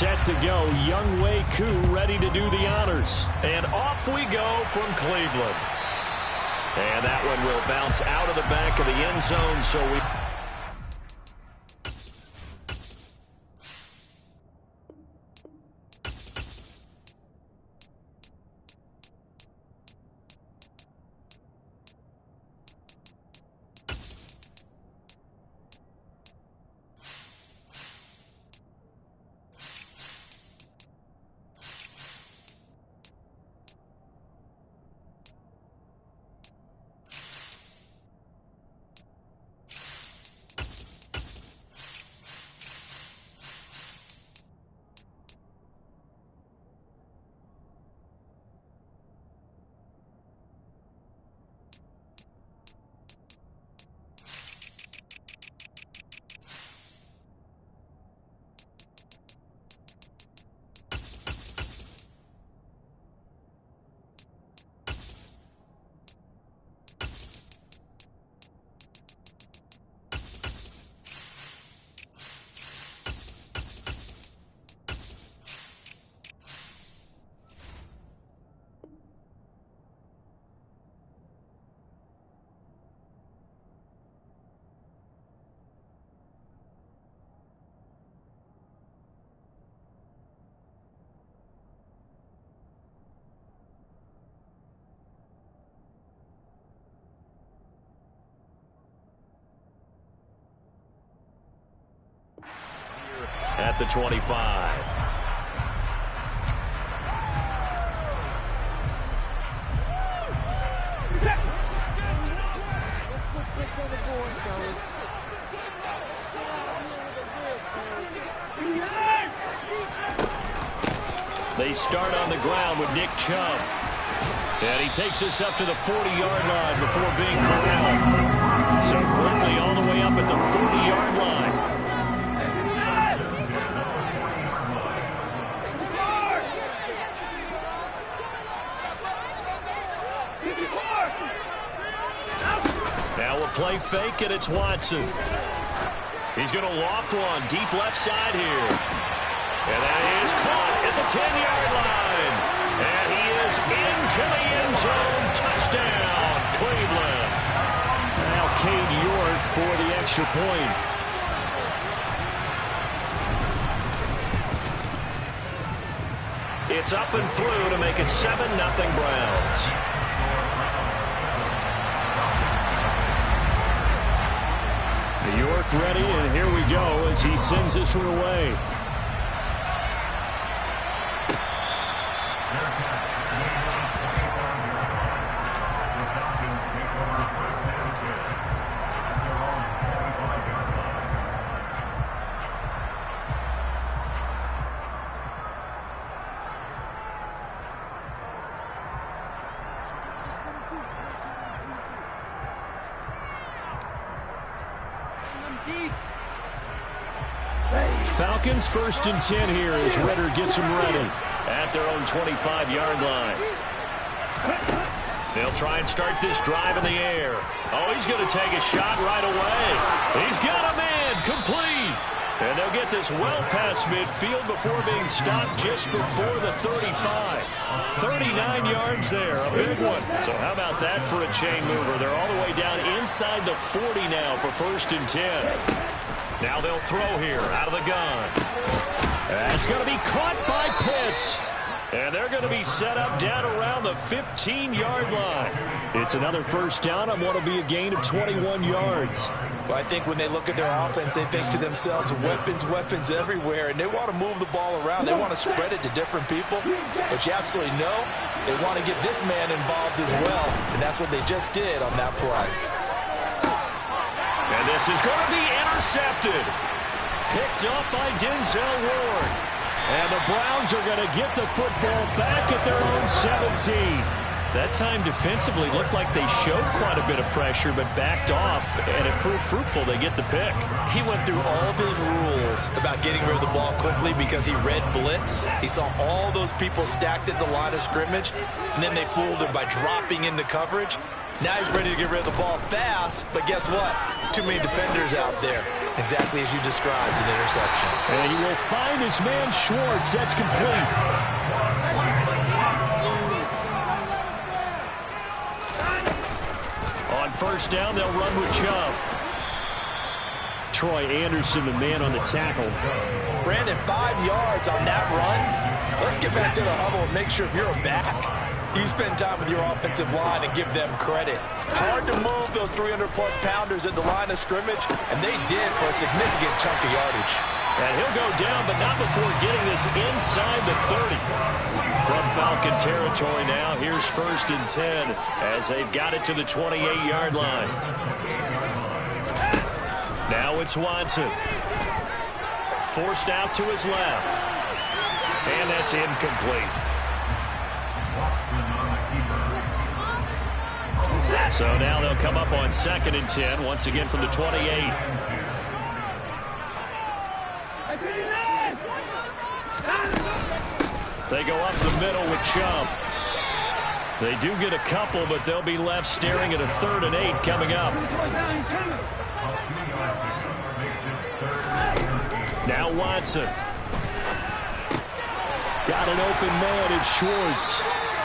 set to go. Younghoe Koo ready to do the honors. And off we go from Cleveland. And that one will bounce out of the back of the end zone, so we... At the 25. They start on the ground with Nick Chubb. And he takes us up to the 40-yard line before being corralled. So quickly all the way up at the 40-yard line. Now a play fake, and it's Watson. He's going to loft one deep left side here. And that is caught at the 10-yard line. And he is into the end zone. Touchdown, Cleveland. Now Cade York for the extra point. It's up and through to make it 7-0 Browns. York ready, and here we go as he sends this one away. Falcons 1st and 10 here as Ritter gets them ready at their own 25-yard line. They'll try and start this drive in the air. Oh, he's going to take a shot right away. He's got a man complete. And they'll get this well past midfield before being stopped just before the 35. 39 yards there, a big one. So how about that for a chain mover? They're all the way down inside the 40 now for 1st and 10. Now they'll throw here out of the gun. That's going to be caught by Pitts. And they're going to be set up down around the 15-yard line. It's another first down on what will be a gain of 21 yards. Well, I think when they look at their offense, they think to themselves, weapons, weapons everywhere, and they want to move the ball around. They want to spread it to different people, but you absolutely know they want to get this man involved as well, and that's what they just did on that play. And this is going to be intercepted. Picked up by Denzel Ward. And the Browns are going to get the football back at their own 17. That time defensively looked like they showed quite a bit of pressure but backed off, and it proved fruitful. They get the pick. He went through all of his rules about getting rid of the ball quickly because he read blitz. He saw all those people stacked at the line of scrimmage, and then they fooled him by dropping into coverage. Now he's ready to get rid of the ball fast, but guess what? Too many defenders out there. Exactly as you described, an interception. And he will find his man Schwartz. That's complete. On first down, they'll run with Chubb. Troy Anderson, the man on the tackle. Brandon, 5 yards on that run. Let's get back to the huddle and make sure if you're a back, you spend time with your offensive line and give them credit. Hard to move those 300-plus pounders at the line of scrimmage, and they did for a significant chunk of yardage. And he'll go down, but not before getting this inside the 30. From Falcon territory now, here's 1st and 10 as they've got it to the 28-yard line. Now it's Watson. Forced out to his left. And that's incomplete. So now they'll come up on 2nd and 10, once again from the 28. They go up the middle with Chubb. They do get a couple, but they'll be left staring at a 3rd and 8 coming up. Now Watson. Got an open man in Schwartz.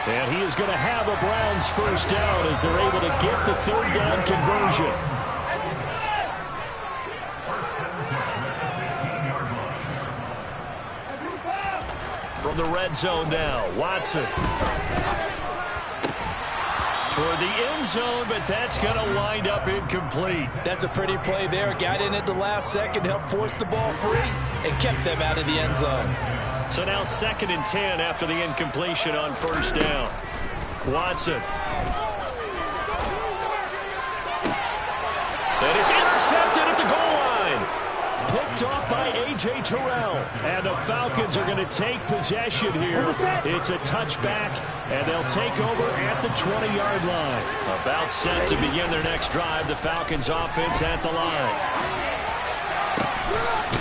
And he is going to have a Browns first down as they're able to get the 3rd down conversion. From the red zone now, Watson. Toward the end zone, but that's going to wind up incomplete. That's a pretty play there. Got in at the last second, helped force the ball free, and kept them out of the end zone. So now 2nd and 10 after the incompletion on first down. Watson. And it's intercepted at the goal line. Picked off by A.J. Terrell. And the Falcons are going to take possession here. It's a touchback, and they'll take over at the 20-yard line. About set to begin their next drive. The Falcons offense at the line.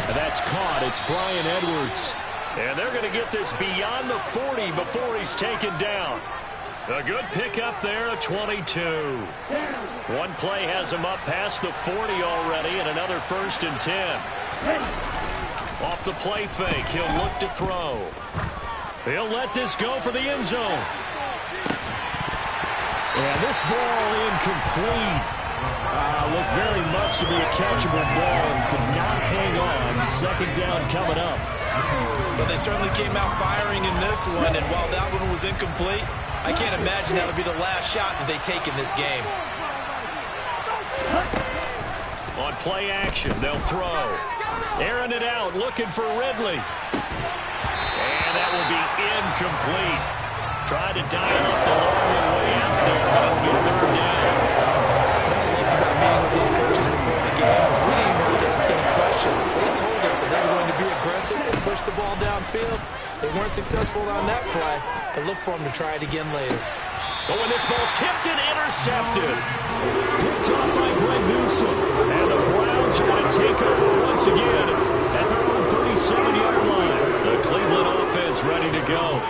And that's caught. It's Bryan Edwards. And they're going to get this beyond the 40 before he's taken down. A good pickup there, a 22. One play has him up past the 40 already, and another 1st and 10. Off the play fake, he'll look to throw. He'll let this go for the end zone. And this ball incomplete. Looked very much to be a catchable ball and could not hang on. 2nd down coming up. But they certainly came out firing in this one, and while that one was incomplete, I can't imagine that'll be the last shot that they take in this game. On play action, they'll throw. Airing it out, looking for Ridley. And that will be incomplete. Tried to dial up the long way out there, but it'll be 3rd down. What I loved about meeting with these coaches before the game is we didn't even have to ask any questions. They told us that they were going to be aggressive and push the ball downfield. They weren't successful on that play, but look for them to try it again later. But when this ball's tipped and intercepted. Picked off by Greg Newsome. And the Browns are going to take over once again at their own 37-yard line. The Cleveland offense ready to go.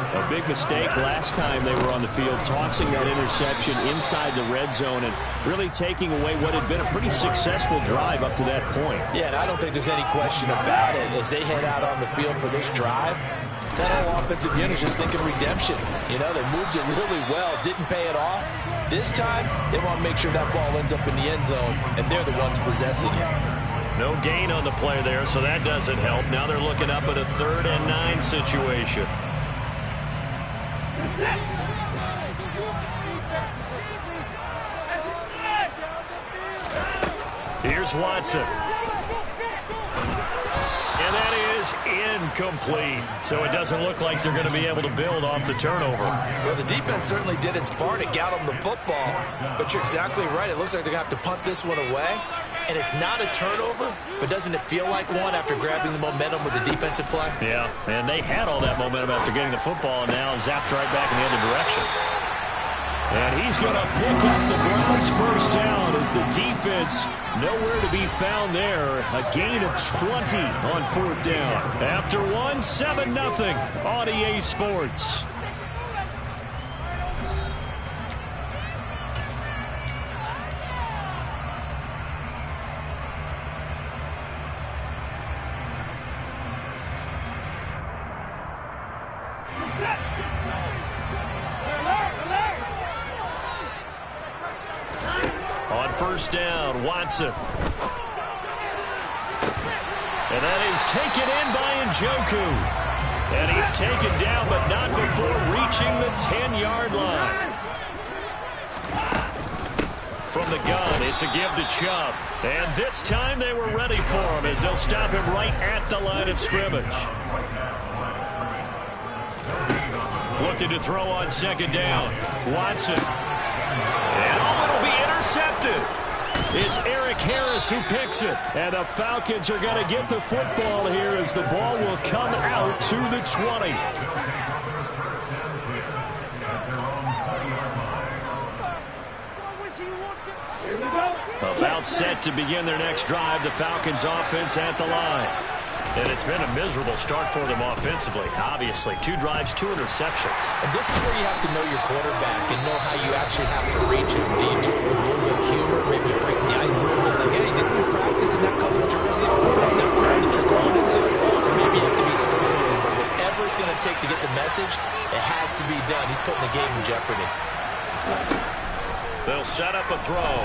A big mistake last time they were on the field, tossing that interception inside the red zone and really taking away what had been a pretty successful drive up to that point. Yeah, and I don't think there's any question about it. As they head out on the field for this drive, that whole offensive unit is just thinking redemption. You know, they moved it really well, didn't pay it off. This time, they want to make sure that ball ends up in the end zone, and they're the ones possessing it. No gain on the play there, so that doesn't help. Now they're looking up at a 3rd and 9 situation. Here's Watson. And that is incomplete. So it doesn't look like they're going to be able to build off the turnover. Well, the defense certainly did its part. It got them the football. But you're exactly right. It looks like they're going to have to punt this one away. And it's not a turnover, but doesn't it feel like one after grabbing the momentum with the defensive play? Yeah, and they had all that momentum after getting the football, and now zapped right back in the other direction. And he's going to pick up the Browns' first down as the defense nowhere to be found there. A gain of 20 on 4th down. After one, 7-0 on EA Sports. On first down, Watson. And that is taken in by Njoku. And he's taken down, but not before reaching the 10-yard line. From the gun, it's a give to Chubb. And this time they were ready for him as they'll stop him right at the line of scrimmage. Looking to throw on second down. Watson. And it'll be intercepted. It's Eric Harris who picks it. And the Falcons are going to get the football here as the ball will come out to the 20. About set to begin their next drive, the Falcons offense at the line. And it's been a miserable start for them offensively. Obviously, 2 drives, 2 interceptions. And this is where you have to know your quarterback and know how you actually have to reach him. Do you do it with a little bit of humor, maybe break the ice a little bit, like, hey, didn't we practice in that colored jersey already? That brand that you're throwing it to? Or maybe you have to be stern with him. But whatever it's going to take to get the message, it has to be done. He's putting the game in jeopardy. They'll set up a throw.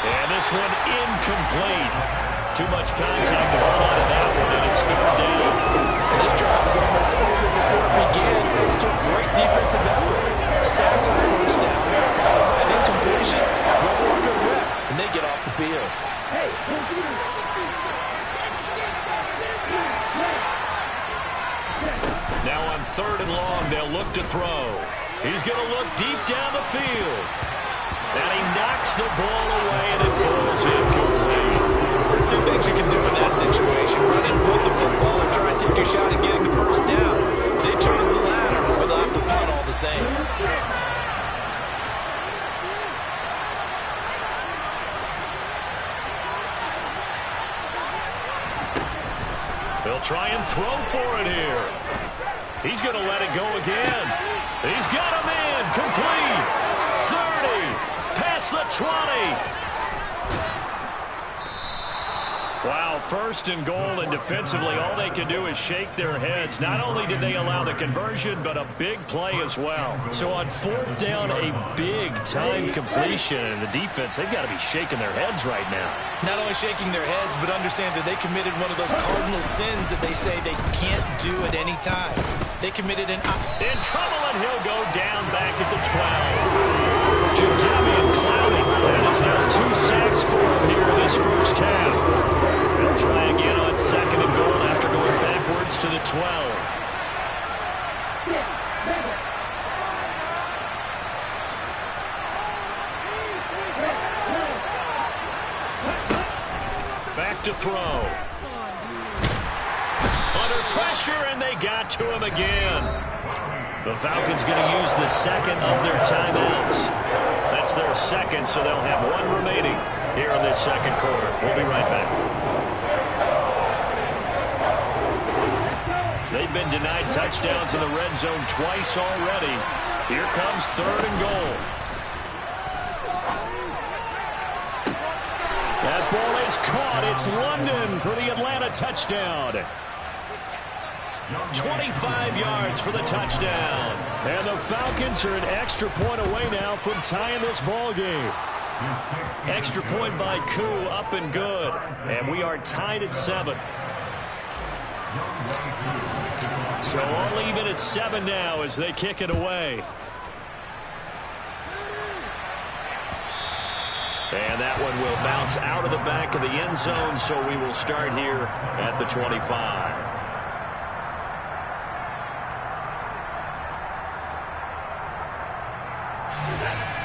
And this one incomplete. Too much contact to hold on to that one, and it's third down. And this drive is almost over before it began. Thanks to a great defensive effort. Sack on first down, followed by an incompletion. One more good rep, and they get off the field. Now on third and long, they'll look to throw. He's going to look deep down the field. And he knocks the ball away, and it falls incomplete. There are 2 things you can do in that situation. Run and put the football and try and take your shot at getting the first down. They chose the latter, but they'll have to punt all the same. They'll try and throw for it here. He's going to let it go again. He's got a man complete. 30. Past the 20. Wow, first and goal, and defensively all they can do is shake their heads. Not only did they allow the conversion, but a big play as well. So on fourth down, a big-time completion, and the defense, they've got to be shaking their heads right now. Not only shaking their heads, but understand that they committed one of those cardinal sins that they say they can't do at any time. They committed in trouble, and he'll go down back at the 12. Jadavian Clowney, and it's now 2 sacks for him here in this first half. They'll try again on second and goal after going backwards to the 12. Back to throw. Under pressure, and they got to him again. The Falcons going to use the second of their timeouts. That's their second, so they'll have 1 remaining here in this second quarter. We'll be right back. They've been denied touchdowns in the red zone twice already. Here comes third and goal. That ball is caught. It's London for the Atlanta touchdown. 25 yards for the touchdown. And the Falcons are an extra point away now from tying this ball game. Extra point by Koo, up and good. And we are tied at 7. So all even at 7 now as they kick it away. And that one will bounce out of the back of the end zone, so we will start here at the 25.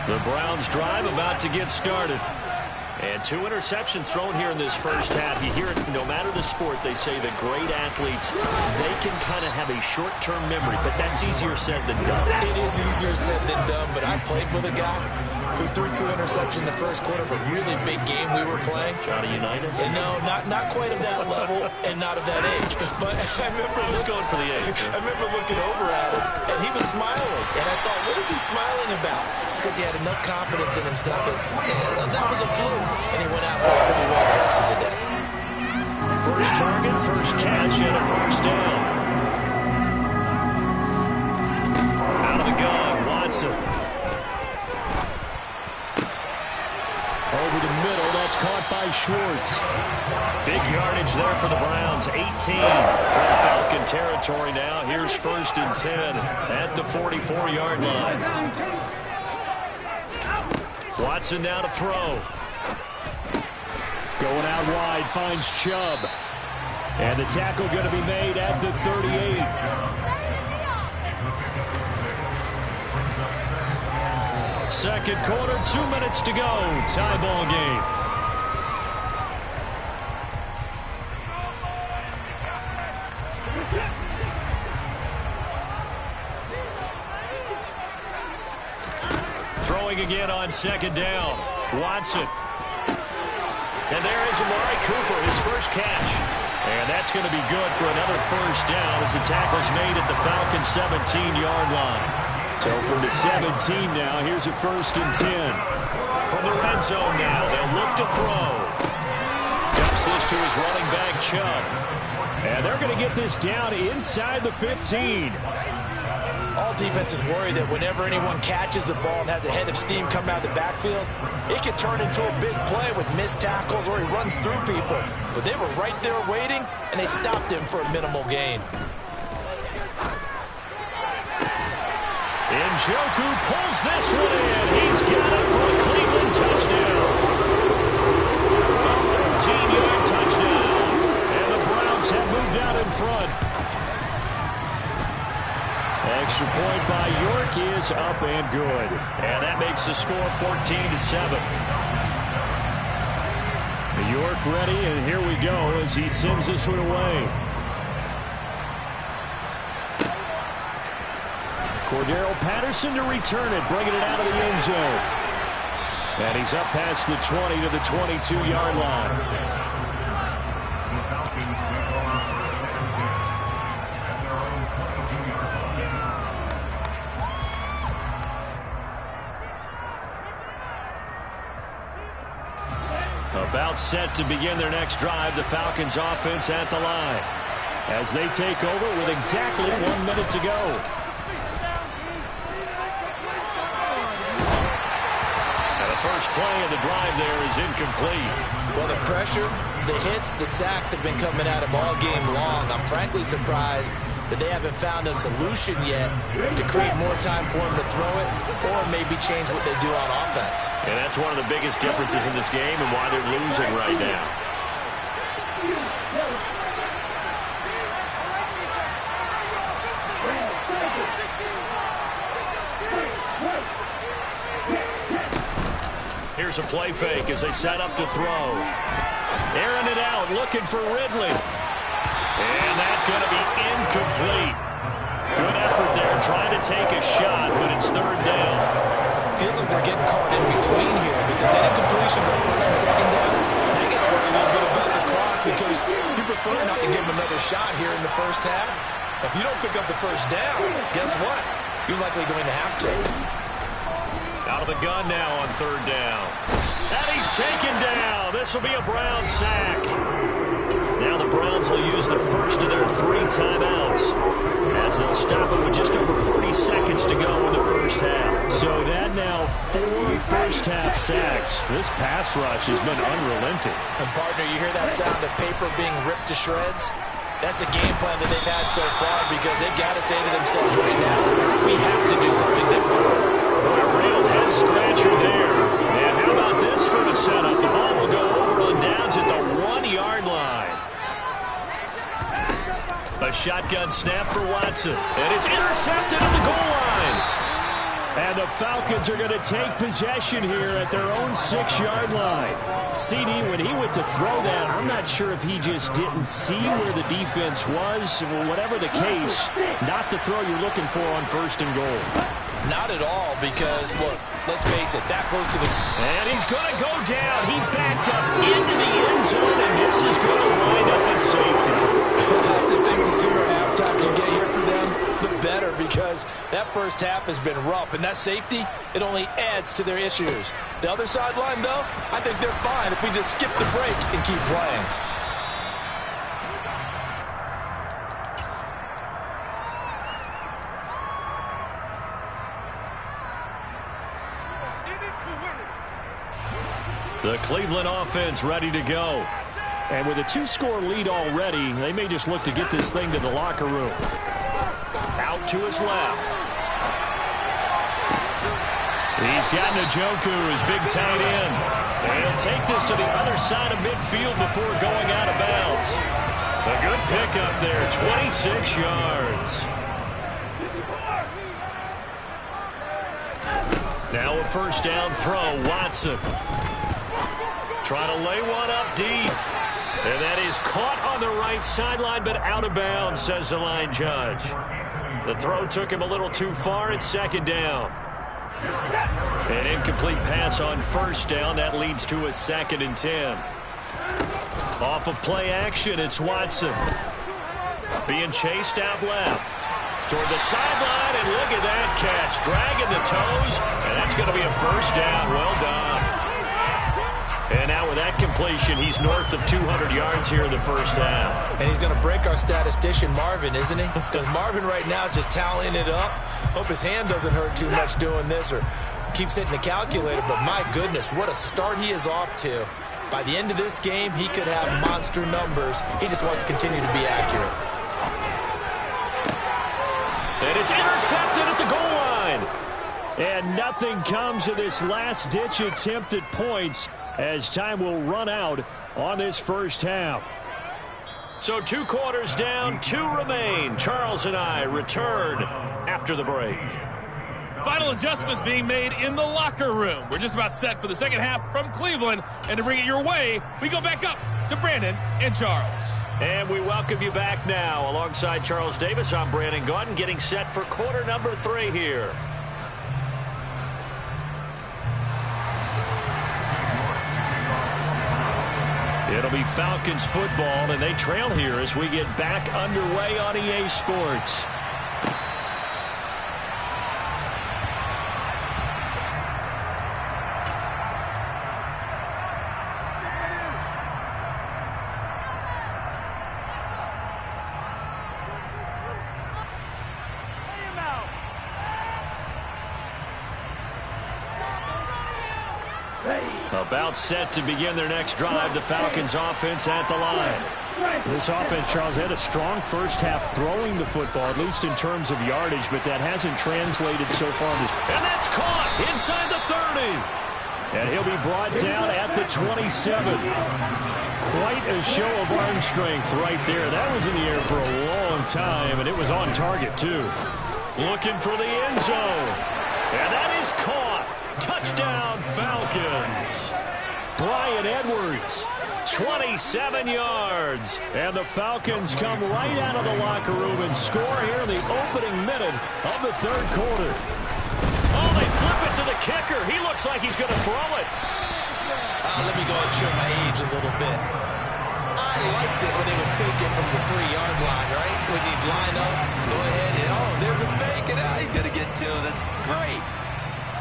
The Browns drive about to get started. And 2 interceptions thrown here in this first half. You hear it no matter the sport. They say that great athletes, they can kind of have a short-term memory, but that's easier said than done. It is easier said than done, but I played with a guy who threw 2 interceptions in the first quarter of a really big game we were playing. Johnny Unitas? And no, not quite of that level and not of that age. But I remember going for the age. I remember looking over at him, and he was smiling. And I thought, what is he smiling about? It's because he had enough confidence in himself. And that was a fluke. And he went out and played pretty well the rest of the day. First target, first catch, and a first down. the gun, Watson. Over the middle, that's caught by Schwartz. Big yardage there for the Browns, 18 from Falcon territory now. Here's 1st and 10 at the 44-yard line. Watson now to throw. Going out wide, finds Chubb. And the tackle going to be made at the 38. Second quarter, 2 minutes to go. Tie ball game. Throwing again on 2nd down. Watson. And there is Amari Cooper, his first catch. And that's going to be good for another 1st down as the tackle's made at the Falcons' 17-yard line. So from the 17 now, here's a 1st and 10. From the red zone now, they'll look to throw. Dumps this to his running back, Chubb. And they're going to get this down inside the 15. All defenses worry that whenever anyone catches the ball and has a head of steam come out of the backfield, it can turn into a big play with missed tackles or he runs through people. But they were right there waiting, and they stopped him for a minimal gain. Njoku pulls this one in. He's got it for a Cleveland touchdown. A 13-yard touchdown. And the Browns have moved out in front. Extra point by York is up and good. And that makes the score 14-7. York ready, and here we go as he sends this one away. Cordero Patterson to return it, bringing it out of the end zone. And he's up past the 20 to the 22-yard line. About set to begin their next drive, the Falcons offense at the line. As they take over with exactly 1 minute to go. First play of the drive there is incomplete. Well, the pressure, the hits, the sacks have been coming at him all game long. I'm frankly surprised that they haven't found a solution yet to create more time for him to throw it or maybe change what they do on offense. And that's one of the biggest differences in this game and why they're losing right now. Here's a play fake as they set up to throw. Airing it out, looking for Ridley. And that's going to be incomplete. Good effort there, trying to take a shot, but it's 3rd down. Feels like they're getting caught in between here because any completions on 1st and 2nd down, they got to worry a little bit about the clock because you prefer not to give them another shot here in the 1st half. If you don't pick up the 1st down, guess what? You're likely going to have to. Out of the gun now on 3rd down. And he's taken down. This will be a Brown sack. Now the Browns will use the first of their 3 timeouts as they'll stop it with just over 40 seconds to go in the 1st half. So that now 4 first-half sacks. This pass rush has been unrelenting. And partner, you hear that sound of paper being ripped to shreds? That's the game plan that they've had so far because they've got to say to themselves right now, we have to do something different. A real head-scratcher there. And how about this for the setup? The ball will go over on downs at the 1-yard line. A shotgun snap for Watson. And it's intercepted at the goal line. And the Falcons are going to take possession here at their own 6-yard line. CD, when he went to throw that, I'm not sure if he just didn't see where the defense was. Whatever the case, not the throw you're looking for on 1st and goal. Not at all, because, look, let's face it, that close to the... And he's going to go down. He backed up into the end zone, and this is going to wind up as safety. I have to think the sooner halftime can get here for them, the better, because that 1st half has been rough, and that safety, it only adds to their issues. The other sideline, though, I think they're fine if we just skip the break and keep playing. The Cleveland offense ready to go. And with a 2-score lead already, they may just look to get this thing to the locker room. Out to his left. He's got Nemoooo, his big tight end. And he'll take this to the other side of midfield before going out of bounds. A good pickup there, 26 yards. Now a first down throw, Watson. Trying to lay one up deep. And that is caught on the right sideline, but out of bounds, says the line judge. The throw took him a little too far. It's second down. An incomplete pass on first down. That leads to a 2nd and 10. Off of play action, it's Watson. Being chased out left. Toward the sideline, and look at that catch. Dragging the toes, and that's going to be a first down. Well done. And now with that completion, he's north of 200 yards here in the first half. And he's going to break our statistician, Marvin, isn't he? Because Marvin right now is just tallying it up. Hope his hand doesn't hurt too much doing this or keeps hitting the calculator. But my goodness, what a start he is off to. By the end of this game, he could have monster numbers. He just wants to continue to be accurate. And it's intercepted at the goal line. And nothing comes of this last-ditch attempt at points as time will run out on this first half. So 2 quarters down, 2 remain. Charles and I return after the break. Final adjustments being made in the locker room. We're just about set for the second half from Cleveland. And to bring it your way, we go back up to Brandon and Charles. And we welcome you back now. Alongside Charles Davis, I'm Brandon Gaudin, getting set for quarter number 3 here. It'll be Falcons football, and they trail here as we get back underway on EA Sports. About set to begin their next drive. The Falcons offense at the line. This offense, Charles, had a strong first half throwing the football, at least in terms of yardage, but that hasn't translated so far. And that's caught inside the 30. And he'll be brought down at the 27. Quite a show of arm strength right there. That was in the air for a long time, and it was on target, too. Looking for the end zone. And that is caught. Touchdown, Falcons. Bryan Edwards, 27 yards. And the Falcons come right out of the locker room and score here in the opening minute of the third quarter. Oh, they flip it to the kicker. He looks like he's going to throw it. Let me go ahead and show my age a little bit. I liked it when they would fake it from the 3-yard line, right? When you'd line up, go ahead, and oh, there's a fake, and he's going to get 2. That's great.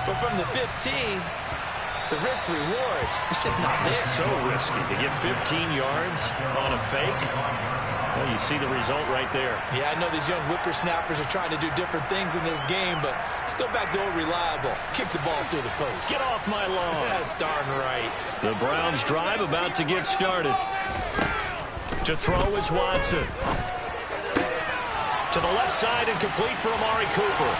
But from the 15, the risk-reward, it's just not there. It's so risky to get 15 yards on a fake. Well, you see the result right there. Yeah, I know these young whippersnappers are trying to do different things in this game, but let's go back to old reliable. Kick the ball through the post. Get off my lawn. That's darn right. The Browns drive about to get started. To throw is Watson. To the left side and complete for Amari Cooper.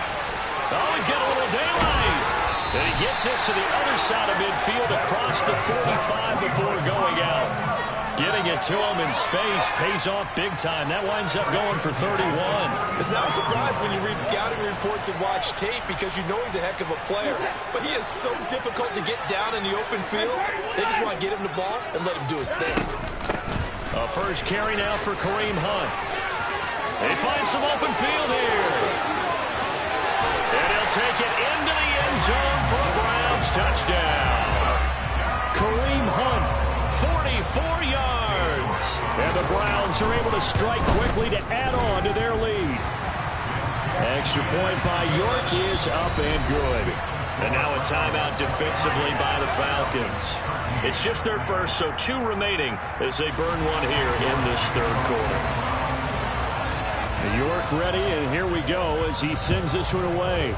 Oh, he's got a little daylight. And he gets this to the other side of midfield across the 45 before going out. Getting it to him in space pays off big time. That winds up going for 31. It's not a surprise when you read scouting reports and watch tape because you know he's a heck of a player. But he is so difficult to get down in the open field. They just want to get him the ball and let him do his thing. A first carry now for Kareem Hunt. They find some open field here. And he'll take it into the end zone for a Browns touchdown. Kareem Hunt, 44 yards. And the Browns are able to strike quickly to add on to their lead. Extra point by York is up and good. And now a timeout defensively by the Falcons. It's just their first, so 2 remaining as they burn one here in this third quarter. York ready, and here we go as he sends this one away.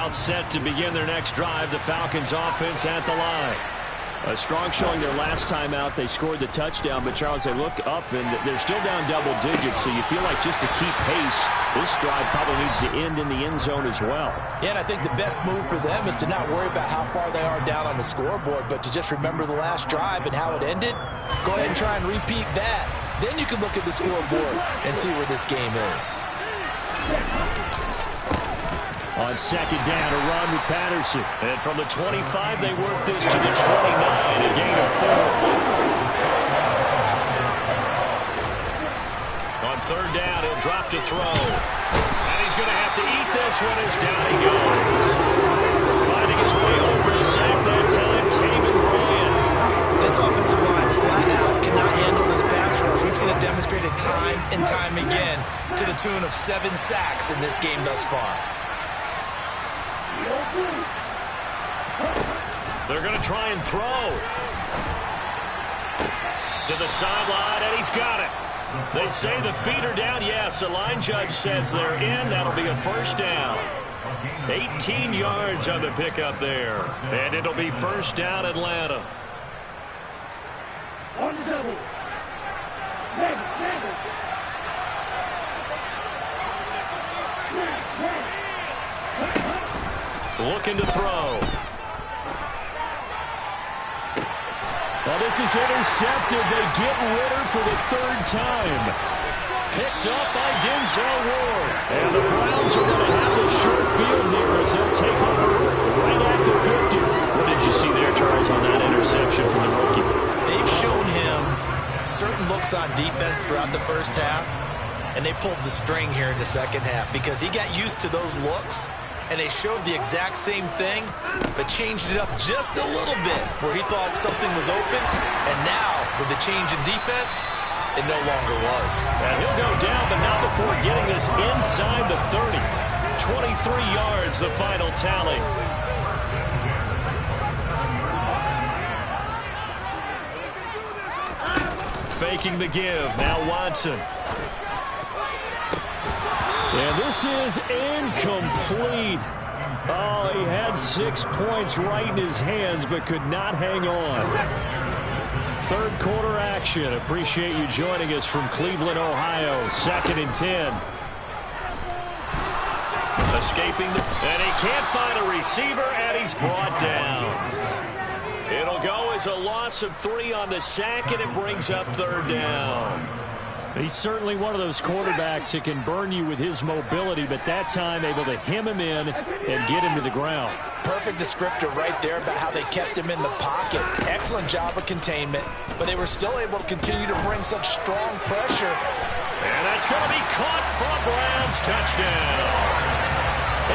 About set to begin their next drive. The Falcons offense at the line. A strong showing their last time out. They scored the touchdown, but Charles, they look up and they're still down double digits, so you feel like just to keep pace, this drive probably needs to end in the end zone as well. Yeah, and I think the best move for them is to not worry about how far they are down on the scoreboard, but to just remember the last drive and how it ended. Go ahead and try and repeat that. Then you can look at the scoreboard and see where this game is. On second down, a run with Patterson. And from the 25, they work this to the 29, a gain of 4. On third down, he'll drop to throw. And he's going to have to eat this one as down he goes. Finding his way home for the sack that time, Taven Bryan. This offensive line flat out cannot handle this pass rush. We've seen it demonstrated time and time again to the tune of 7 sacks in this game thus far. They're going to try and throw. To the sideline, and he's got it. They say the feet are down. Yes, the line judge says they're in. That'll be a first down. 18 yards on the pickup there. And it'll be first down, Atlanta. On the double. Looking to throw. Well, this is intercepted. They get Ritter for the 3rd time. Picked up by Denzel Ward. And the Browns are going to have a short field here as they'll take over right at the 50. What did you see there, Charles, on that interception from the rookie? They've shown him certain looks on defense throughout the first half, and they pulled the string here in the second half because he got used to those looks. And they showed the exact same thing, but changed it up just a little bit where he thought something was open. And now, with the change in defense, it no longer was. And he'll go down, but not before getting this inside the 30. 23 yards, the final tally. Faking the give. Now Watson. And this is incomplete. Oh, he had 6 points right in his hands, but could not hang on. Third quarter action. Appreciate you joining us from Cleveland, Ohio. 2nd and 10. Escaping, and he can't find a receiver, and he's brought down. It'll go as a loss of 3 on the sack, and it brings up 3rd down. He's certainly one of those quarterbacks that can burn you with his mobility, but that time able to hem him in and get him to the ground. Perfect descriptor right there about how they kept him in the pocket. Excellent job of containment, but they were still able to continue to bring such strong pressure. And that's going to be caught for a Browns touchdown.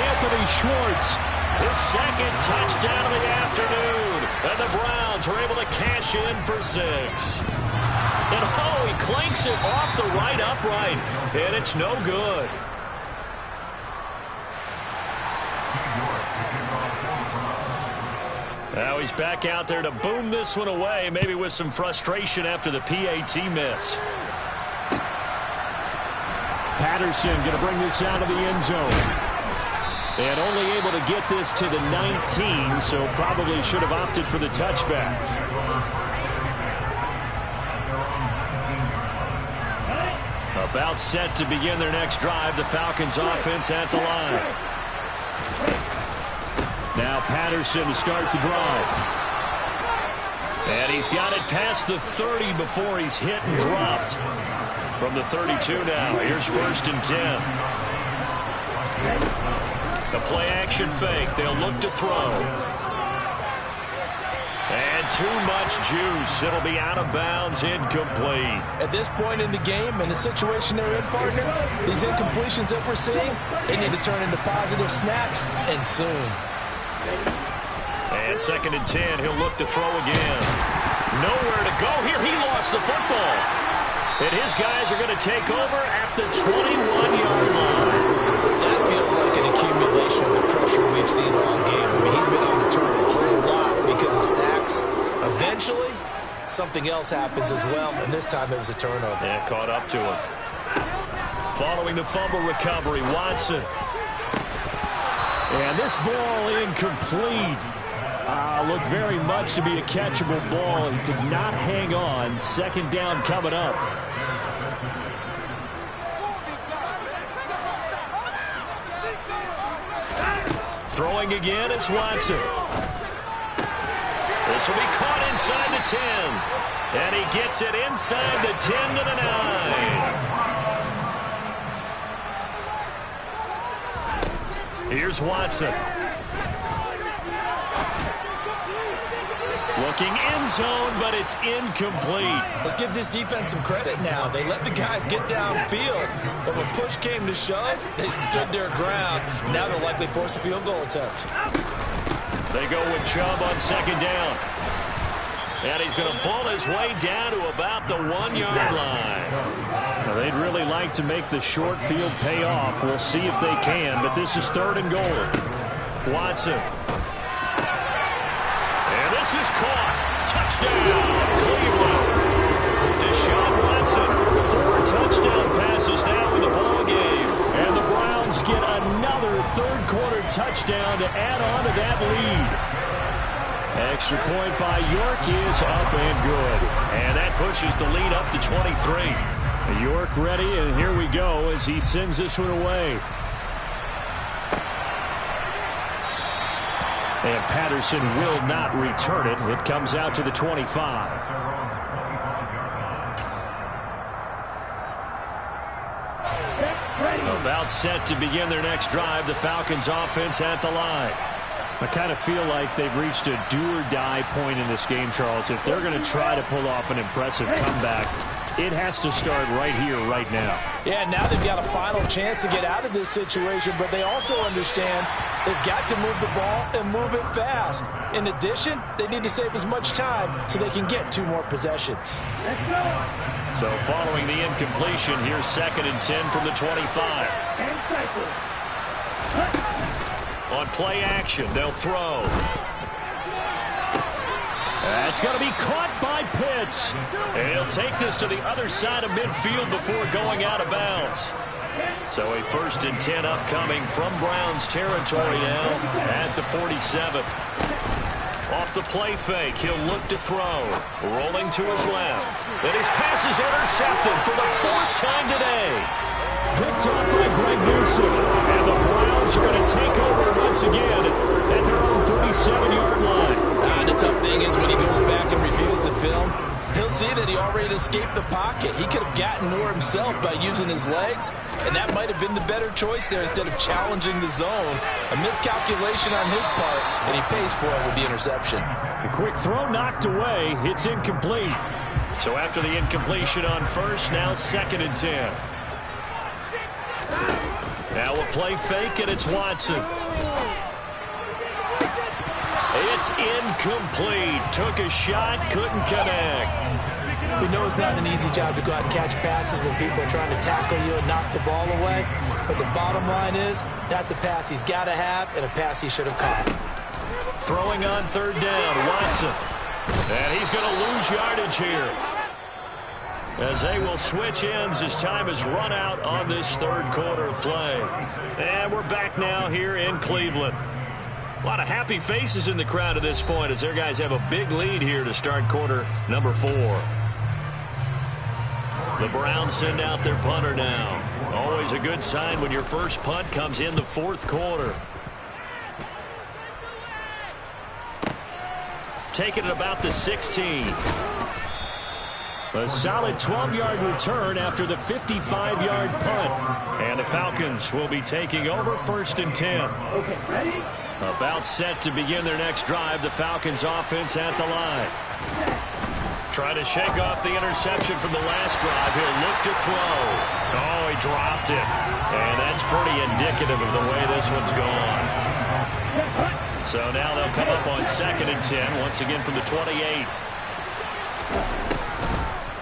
Anthony Schwartz. His 2nd touchdown of the afternoon. And the Browns are able to cash in for 6. And oh, he clanks it off the right upright, and it's no good. Now he's back out there to boom this one away, maybe with some frustration after the PAT miss. Patterson going to bring this out of the end zone. And only able to get this to the 19, so probably should have opted for the touchback. About set to begin their next drive. The Falcons offense at the line. Now Patterson to start the drive. And he's got it past the 30 before he's hit and dropped. From the 32 now. Here's 1st and 10. The play action fake. They'll look to throw. And too much juice. It'll be out of bounds, incomplete. At this point in the game and the situation they're in, partner, these incompletions that we're seeing, they need to turn into positive snaps, and soon. And 2nd and 10, he'll look to throw again. Nowhere to go here. He lost the football. And his guys are going to take over at the 21-yard line. That feels like an accumulation of the pressure we've seen all game. I mean, he's been on the turf a whole lot because of sacks. Eventually, something else happens as well, and this time it was a turnover. Yeah, caught up to him. Following the fumble recovery, Watson. And this ball incomplete. Looked very much to be a catchable ball. He could not hang on. Second down coming up. Throwing again is Watson. This will be caught inside the 10. And he gets it inside the 10 to the 9. Here's Watson. Looking end zone, but it's incomplete. Let's give this defense some credit now. They let the guys get downfield, but when push came to shove, they stood their ground. Now they'll likely force a field goal attempt. They go with Chubb on second down. And he's going to pull his way down to about the 1-yard line. Now, they'd really like to make the short field pay off. We'll see if they can, but this is 3rd and goal. Watson. This is caught. Touchdown, Cleveland. Deshaun Watson, 4 touchdown passes now in the ball game. And the Browns get another third-quarter touchdown to add on to that lead. Extra point by York is up and good. And that pushes the lead up to 23. York ready, and here we go as he sends this one away. And Patterson will not return it. It comes out to the 25. About set to begin their next drive. The Falcons offense at the line. I kind of feel like they've reached a do-or-die point in this game, Charles. If they're going to try to pull off an impressive comeback, it has to start right here, right now. Yeah, now they've got a final chance to get out of this situation, but they also understand they've got to move the ball and move it fast. In addition, they need to save as much time so they can get 2 more possessions. So following the incompletion, here's 2nd and 10 from the 25. On play action, they'll throw. That's going to be caught by Pitts. And he'll take this to the other side of midfield before going out of bounds. So a 1st and 10 upcoming from Browns territory now at the 47. Off the play fake, he'll look to throw. Rolling to his left. And his pass is intercepted for the 4th time today. Picked up by Greg Newsom. And the Browns are going to take over once again at their own 37-yard line. The tough thing is when he goes back and reviews the film, he'll see that he already escaped the pocket. He could have gotten more himself by using his legs, and that might have been the better choice there instead of challenging the zone. A miscalculation on his part, and he pays for it with the interception. A quick throw knocked away. It's incomplete. So after the incompletion on 1st, now 2nd and 10. Now a play fake, and it's Watson. It's incomplete. Took a shot, couldn't connect. We know it's not an easy job to go out and catch passes when people are trying to tackle you and knock the ball away. But the bottom line is, that's a pass he's got to have and a pass he should have caught. Throwing on 3rd down, Watson. And he's going to lose yardage here, as they will switch ends as time has run out on this 3rd quarter of play. And we're back now here in Cleveland. A lot of happy faces in the crowd at this point as their guys have a big lead here to start quarter number 4. The Browns send out their punter now. Always a good sign when your first punt comes in the 4th quarter. Taking it about the 16. A solid 12-yard return after the 55-yard punt. And the Falcons will be taking over 1st and 10. Okay, ready? About set to begin their next drive. The Falcons offense at the line. Try to shake off the interception from the last drive. He'll look to throw. Oh, he dropped it. And that's pretty indicative of the way this one's gone. So now they'll come up on 2nd and 10. Once again from the 28.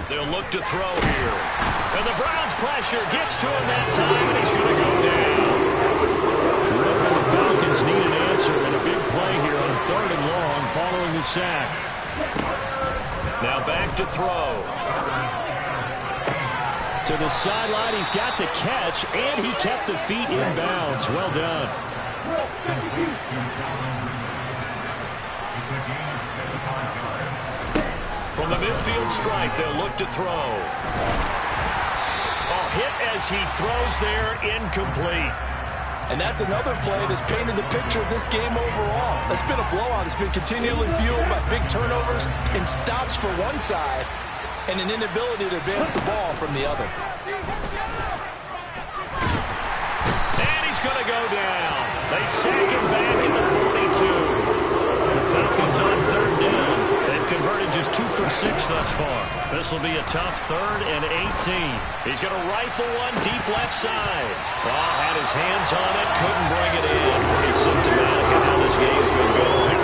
They'll look to throw here. And the Browns pressure gets to him that time, and he's going to go down. Really, the Falcons need an answer and a big play here on 3rd and long following the sack. Now back to throw. To the sideline, he's got the catch, and he kept the feet in bounds. Well done. From the midfield stripe, they'll look to throw. Hit as he throws there, incomplete. And that's another play that's painted the picture of this game overall. It's been a blowout. It's been continually fueled by big turnovers and stops for one side and an inability to advance the ball from the other. And he's going to go down. They sack him back at the 42. The Falcons on third down. They've converted just 2 for 6 thus far. This will be a tough 3rd and 18. He's going to rifle one deep left side. Had his hands on it, couldn't bring it in. Pretty symptomatic of how this game's been going.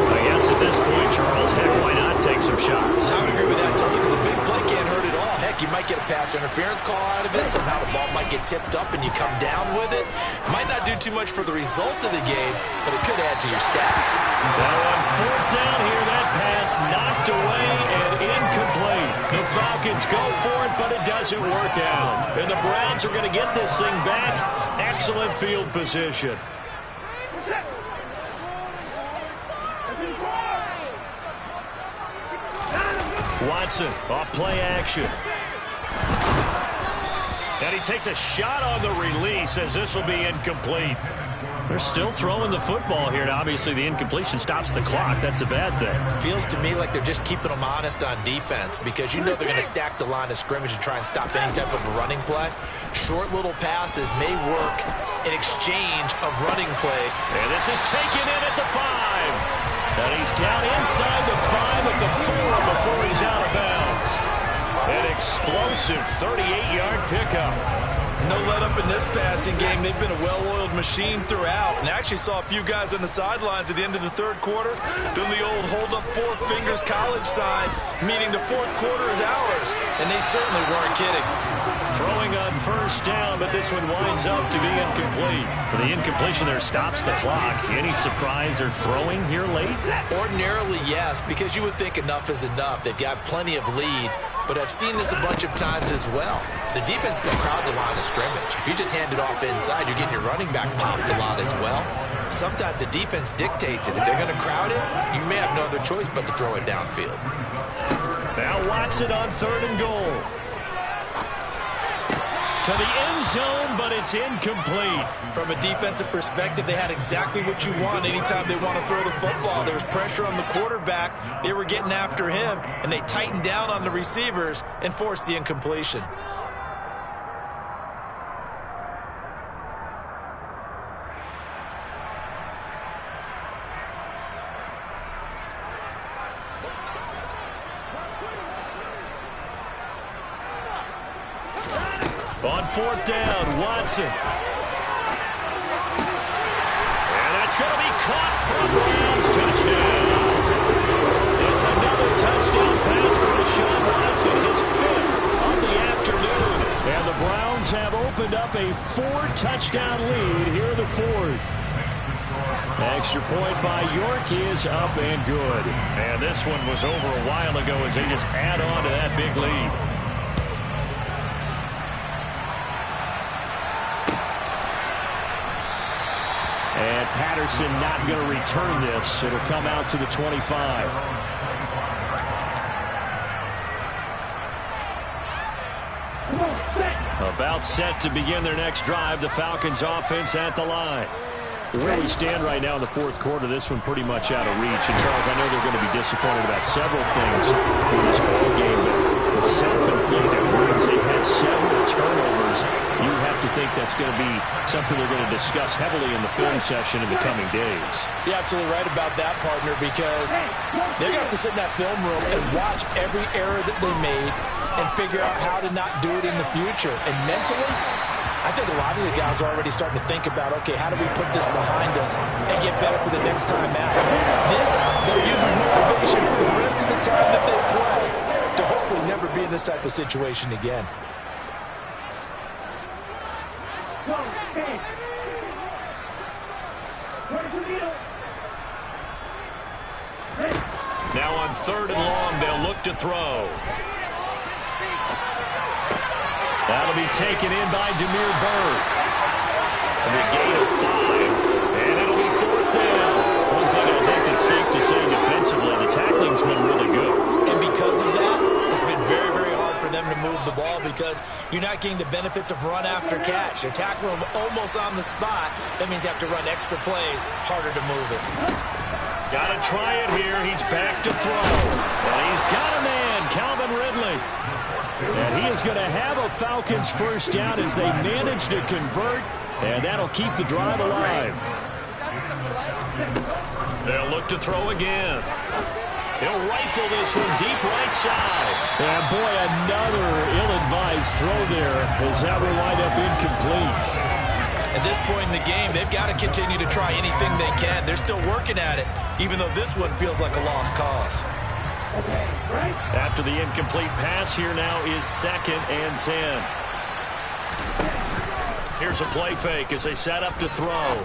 I guess at this point, Charles, heck, why not take some shots? I would agree with that totally, because a big play can't hurt at all. Heck, you might get a pass interference call out of it. Somehow the ball might get tipped up and you come down with it. Might not do too much for the result of the game, but it could add to your stats. Now on 4th down here, that pass knocked away and incomplete. The Falcons go for it, but it doesn't work out. And the Browns are going to get this thing back. Excellent field position. Watson off play action. And he takes a shot on the release as this will be incomplete. They're still throwing the football here. Now, obviously, the incompletion stops the clock. That's a bad thing. Feels to me like they're just keeping them honest on defense, because you know they're going to stack the line of scrimmage and try and stop any type of a running play. Short little passes may work in exchange of running play. And this is taken in at the 5. And he's down inside the 5 at the 4 before he's out of bounds. An explosive 38-yard pickup. No let up in this passing game. They've been a well-oiled machine throughout. And I actually saw a few guys on the sidelines at the end of the 3rd quarter doing the old hold up 4 fingers college sign, meaning the 4th quarter is ours. And they certainly weren't kidding. Throwing on 1st down, but this one winds up to be incomplete. The incompletion there stops the clock. Any surprise they're throwing here late? Ordinarily, yes, because you would think enough is enough. They've got plenty of lead, but I've seen this a bunch of times as well. The defense can crowd the line of scrimmage. If you just hand it off inside, you're getting your running back popped a lot as well. Sometimes the defense dictates it. If they're going to crowd it, you may have no other choice but to throw it downfield. Now Watson on 3rd and goal. To the end zone, but it's incomplete. From a defensive perspective, they had exactly what you want anytime they want to throw the football. There was pressure on the quarterback. They were getting after him, and they tightened down on the receivers and forced the incompletion. On 4th down, Watson. And that's going to be caught for a Browns touchdown. It's another touchdown pass for Deshaun Watson, his 5th of the afternoon. And the Browns have opened up a 4-touchdown lead here in the 4th. Extra point by York is up and good. And this one was over a while ago as they just add on to that big lead. And Patterson not going to return this. It'll come out to the 25. About set to begin their next drive. The Falcons offense at the line. Where we stand right now in the 4th quarter, this one pretty much out of reach. And Charles, I know they're going to be disappointed about several things in this ball game, but the self-inflicted wounds, they've had several turnovers. You have to think that's going to be something they're going to discuss heavily in the film session in the coming days. You're absolutely right about that, partner, because they're going to have to sit in that film room and watch every error that they made and figure out how to not do it in the future. And mentally, I think a lot of the guys are already starting to think about, okay, how do we put this behind us and get better for the next time out? This, they'll use as motivation for the rest of the time that they play to hopefully never be in this type of situation again. Now on 3rd and long, they'll look to throw. That'll be taken in by Demir Bird. And a gain of 5. because you're not getting the benefits of run after catch. They're tackling him almost on the spot. That means you have to run extra plays, harder to move it. Got to try it here. He's back to throw. And he's got a man, Calvin Ridley. And he is going to have a Falcons first down as they manage to convert. And that'll keep the drive alive. They'll look to throw again. He'll rifle this one deep right side. And boy, another ill-advised throw there as that will wind up incomplete. At this point in the game, they've got to continue to try anything they can. They're still working at it, even though this one feels like a lost cause. After the incomplete pass, here now is 2nd and 10. Here's a play fake as they set up to throw.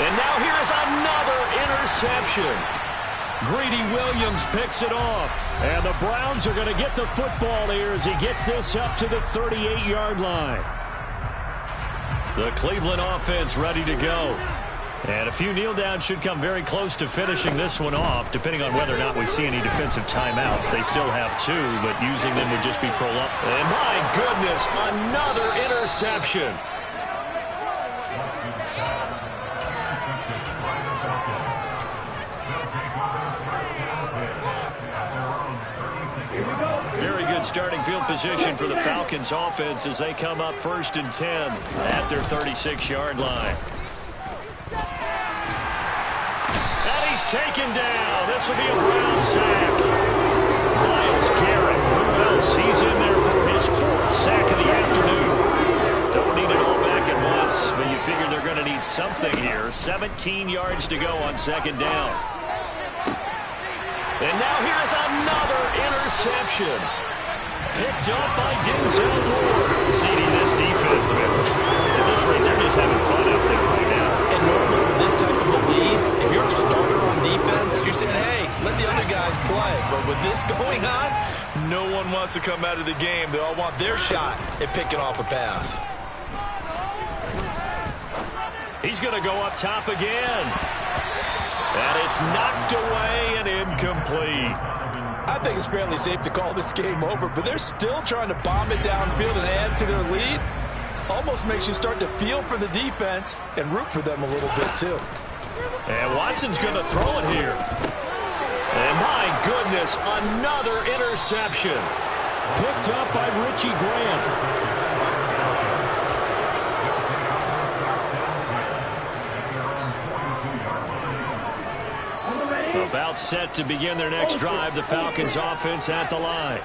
And now here's another interception. Greedy Williams picks it off. And the Browns are going to get the football here as he gets this up to the 38-yard line. The Cleveland offense ready to go. And a few kneel downs should come very close to finishing this one off, depending on whether or not we see any defensive timeouts. They still have 2, but using them would just be prolonged. And my goodness, another interception. Very good starting field position for the Falcons offense as they come up 1st and 10 at their 36-yard line. And he's taken down. This will be a Brown sack. Myles Garrett, who else? He's in there for his 4th sack of the afternoon. Don't need it all back at once, but you figure they're going to need something here. 17 yards to go on 2nd down. And now here's another interception. Picked up by Denzel Ward. CD, this defense, man, at this rate, they're just having fun out there right now. And normally with this type of a lead, if you're a starter on defense, you're saying, hey, let the other guys play. But with this going on, no one wants to come out of the game. They all want their shot at picking off a pass. He's going to go up top again. And it's knocked away and incomplete. I think it's fairly safe to call this game over, but they're still trying to bomb it downfield and add to their lead. Almost makes you start to feel for the defense and root for them a little bit, too. And Watson's going to throw it here. And my goodness, another interception. Picked up by Richie Grant. About set to begin their next drive, the Falcons offense at the line.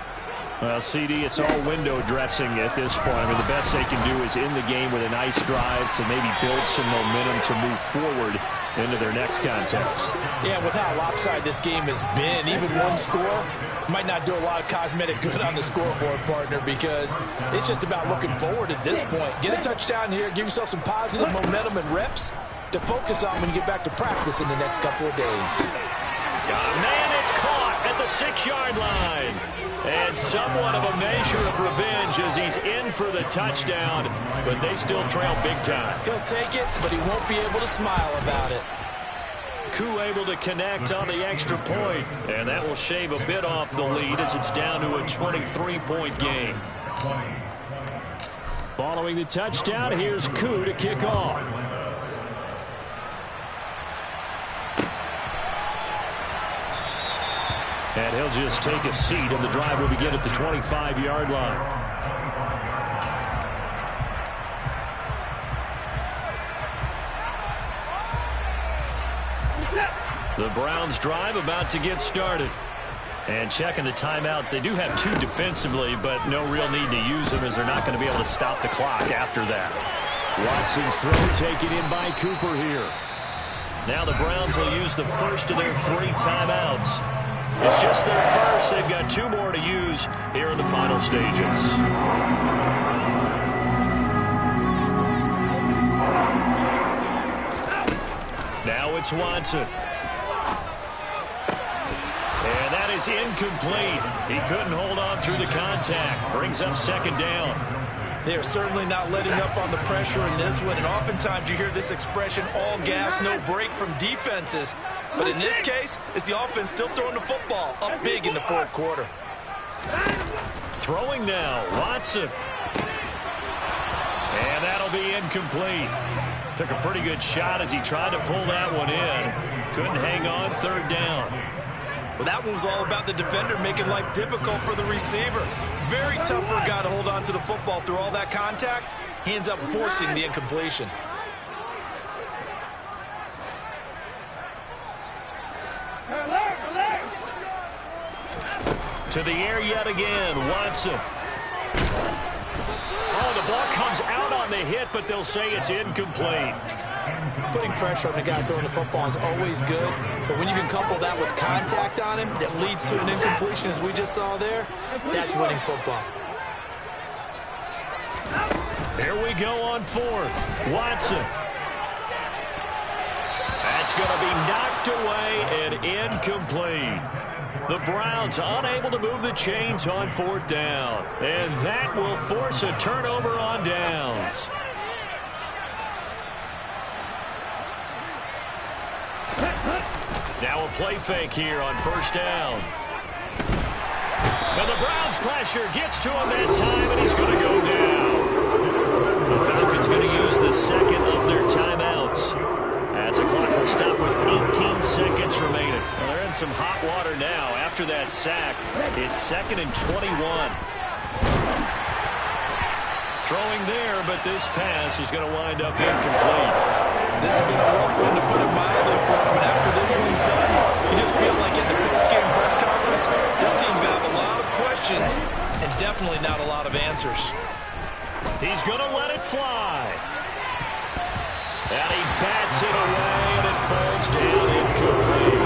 Well, CD, it's all window dressing at this point. I mean, the best they can do is in the game with a nice drive to maybe build some momentum to move forward into their next contest. Yeah, with how lopsided this game has been, even one score might not do a lot of cosmetic good on the scoreboard, partner, because it's just about looking forward at this point. Get a touchdown here, give yourself some positive momentum and reps to focus on when you get back to practice in the next couple of days. Man, it's caught at the 6-yard line. And somewhat of a measure of revenge as he's in for the touchdown, but they still trail big time. He'll take it, but he won't be able to smile about it. Koo able to connect on the extra point, and that will shave a bit off the lead as it's down to a 23-point game. Following the touchdown, here's Koo to kick off. And he'll just take a seat, and the drive will begin at the 25-yard line. The Browns drive about to get started. And checking the timeouts, they do have 2 defensively, but no real need to use them as they're not going to be able to stop the clock after that. Watson's throw taken in by Cooper here. Now the Browns will use the first of their 3 timeouts. It's just their first. They've got 2 more to use here in the final stages. Now it's Watson. And that is incomplete. He couldn't hold on through the contact. Brings up 2nd down. They're certainly not letting up on the pressure in this one, and oftentimes you hear this expression, all gas, no break from defenses. But in this case, it's the offense still throwing the football up big in the 4th quarter. Throwing now, Watson. And that'll be incomplete. Took a pretty good shot as he tried to pull that one in. Couldn't hang on, third down. Well, that one was all about the defender making life difficult for the receiver. Very tough for a guy to hold on to the football through all that contact. He ends up forcing the incompletion. To the air yet again, Watson. Oh, the ball comes out on the hit, but they'll say it's incomplete. Putting pressure on the guy throwing the football is always good, but when you can couple that with contact on him that leads to an incompletion, as we just saw there, that's winning football. Here we go on fourth. Watson. That's going to be knocked away and incomplete. The Browns unable to move the chains on fourth down. And that will force a turnover on downs. Now a play fake here on first down. And the Browns pressure gets to him that time, and he's going to go down. The Falcons going to use the second of their timeouts. As the clock will stop with 18 seconds remaining. Well, they're in some hot water now. After that sack, it's 2nd and 21. Throwing there, but this pass is going to wind up incomplete. This has been a rough one, to put it mildly, for him. And after this one's done, you just feel like at the post-game press conference, this team's going to have a lot of questions and definitely not a lot of answers. He's going to let it fly. And he bats it away, and it falls down incomplete.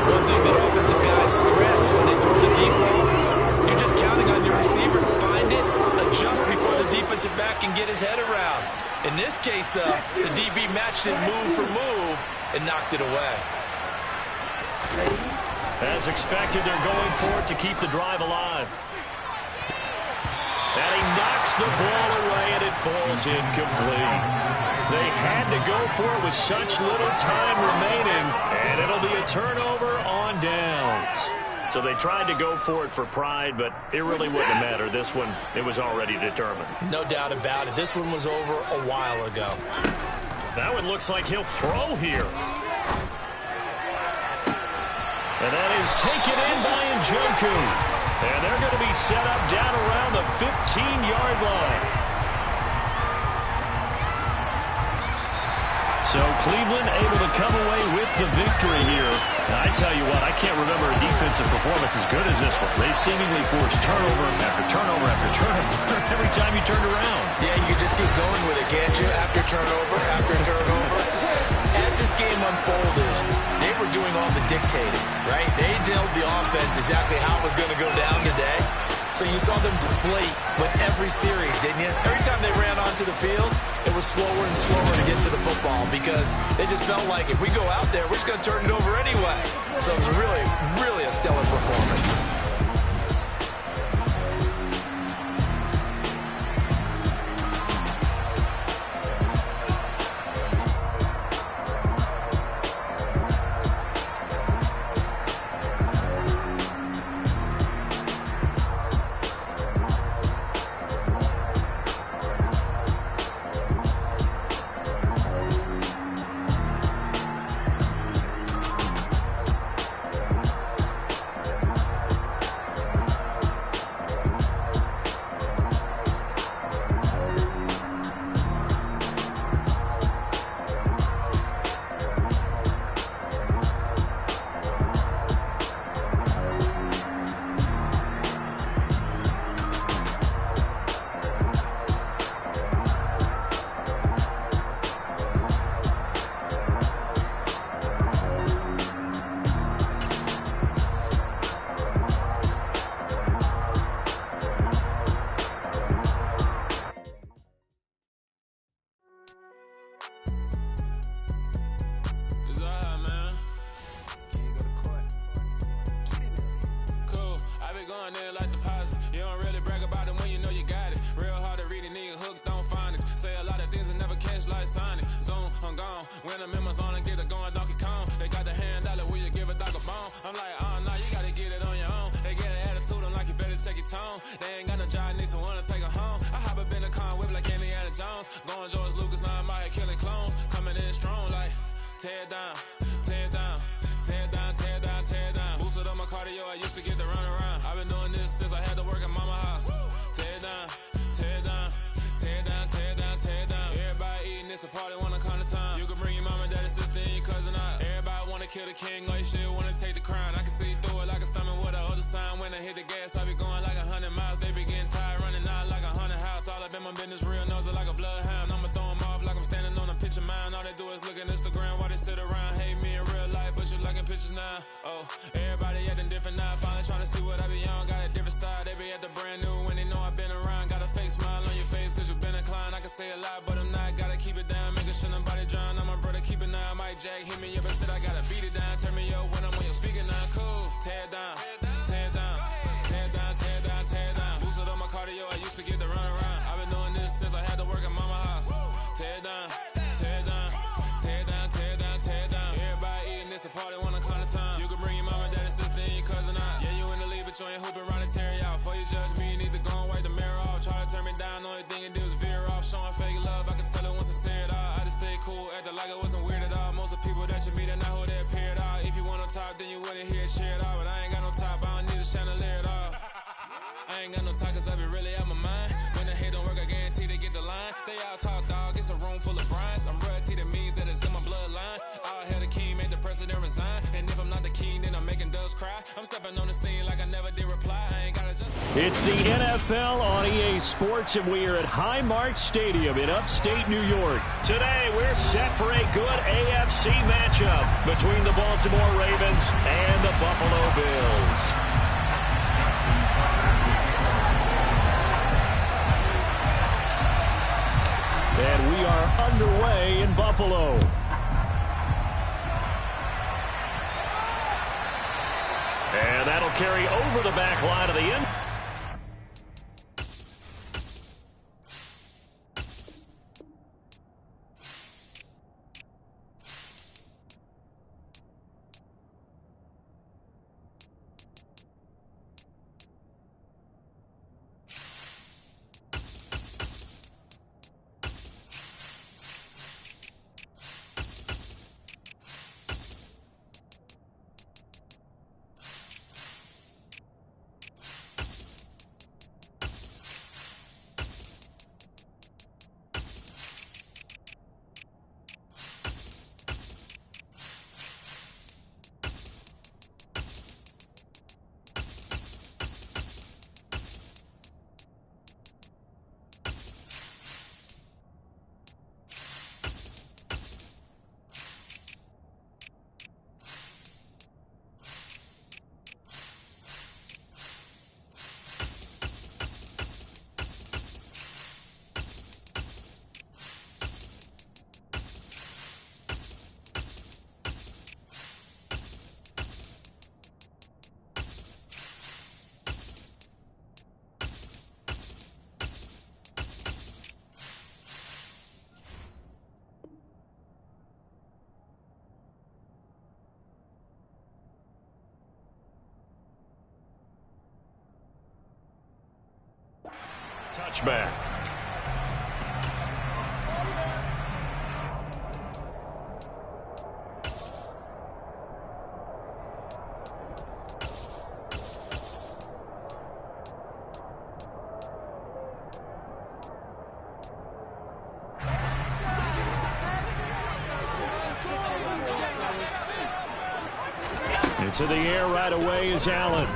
One thing that offensive guys stress when they throw the deep ball, you're just counting on your receiver to find it, adjust before the defensive back can get his head around. In this case, though, the DB matched it move for move and knocked it away. As expected, they're going for it to keep the drive alive. And he knocks the ball away, and it falls incomplete. They had to go for it with such little time remaining, and it'll be a turnover on downs. So they tried to go for it for pride, but it really wouldn't have mattered. This one, it was already determined. No doubt about it. This one was over a while ago. That one looks like he'll throw here. And that is taken in by Njoku. And they're going to be set up down around the 15-yard line. So Cleveland able to come away with the victory here. Now, I tell you what, I can't remember a defensive performance as good as this one. They seemingly forced turnover after turnover after turnover every time you turned around. Yeah, you just keep going with it, can't you? After turnover, after turnover. As this game unfolded, they were doing all the dictating, right? They told the offense exactly how it was going to go down today. So you saw them deflate with every series, didn't you? Every time they ran onto the field, it was slower and slower to get to the football because they just felt like if we go out there, we're just going to turn it over anyway. So it was really, really a stellar performance. tone. They ain't got no job, need someone to take her home. I hop up in the car, whip like Indiana Jones. Going George Lucas, now I'm out here killing clones. Coming in strong like, tear down, tear down, tear down, tear down, tear down. Boosted up my cardio, I used to get to run around. I've been doing this since I had to work at mama house. Tear down, tear down, tear down, tear down, tear down. Everybody eating, it's a party, wanna come to time. You can bring your mama, daddy, sister, and your cousin out. Everybody wanna kill the king, or you shit wanna take the crown. I can see through it like a stomach with a other sign. When I hit the gas, I be going like 100 miles. They be getting tired, running out like 100 house. All up in my business, real nose it like a bloodhound. I'ma throw them off like I'm standing on a picture mound. All they do is look at Instagram while they sit around. Hate me in real life, but you liking pictures now. Oh, everybody acting different now. Finally trying to see what I be on. Got a different style, they be at the brand new when they know I've been around. Got a fake smile on your face cause you been inclined. I can say a lot, but I'm not. Gotta keep it down, making sure nobody drown. I'm my brother, keep it now. Mike Jack hit me up and said I gotta beat it down. Turn me up when I'm on your speaker now. Cool, tear down, tear down, tear down, tear down, tear down. Boosted up my cardio, I used to get to run around. I've been doing this since I had to work at mama house. Tear down, tear down, tear down, tear down, tear down. Everybody eating, it's a party, wanna come to time. You can bring your mama, daddy, sister, and your cousin out. Yeah, you in the league, but you ain't hooping around and tear you out. Before you judge me, you need to go and wipe the mirror off. Try to turn me down, only thing it do is veer off. Showing fake love, I can tell it once I say it all. I just stay cool, acting like it wasn't weird at all. Most of the people that you meet are not who they appear at all. If you want on top, then you wouldn't hear it cheer at all. But I ain't got no top, I don't need a chandelier at all. I ain't got no time cause I be really out my mind. When the hate don't work, I guarantee they get the line. They all talk dog, it's a room full of brinds. I'm royalty, that means that it's in my bloodline. All hell the king, made the president resign. And if I'm not the king, then I'm making doves cry. I'm stepping on the scene like I never did reply. I ain't gotta just... It's the NFL on EA Sports, and we are at Highmark Stadium in upstate New York. Today, we're set for a good AFC matchup between the Baltimore Ravens and the Buffalo Bills. And we are underway in Buffalo. And that'll carry over the back line of the end. Touchback. Into the air right away is Allen.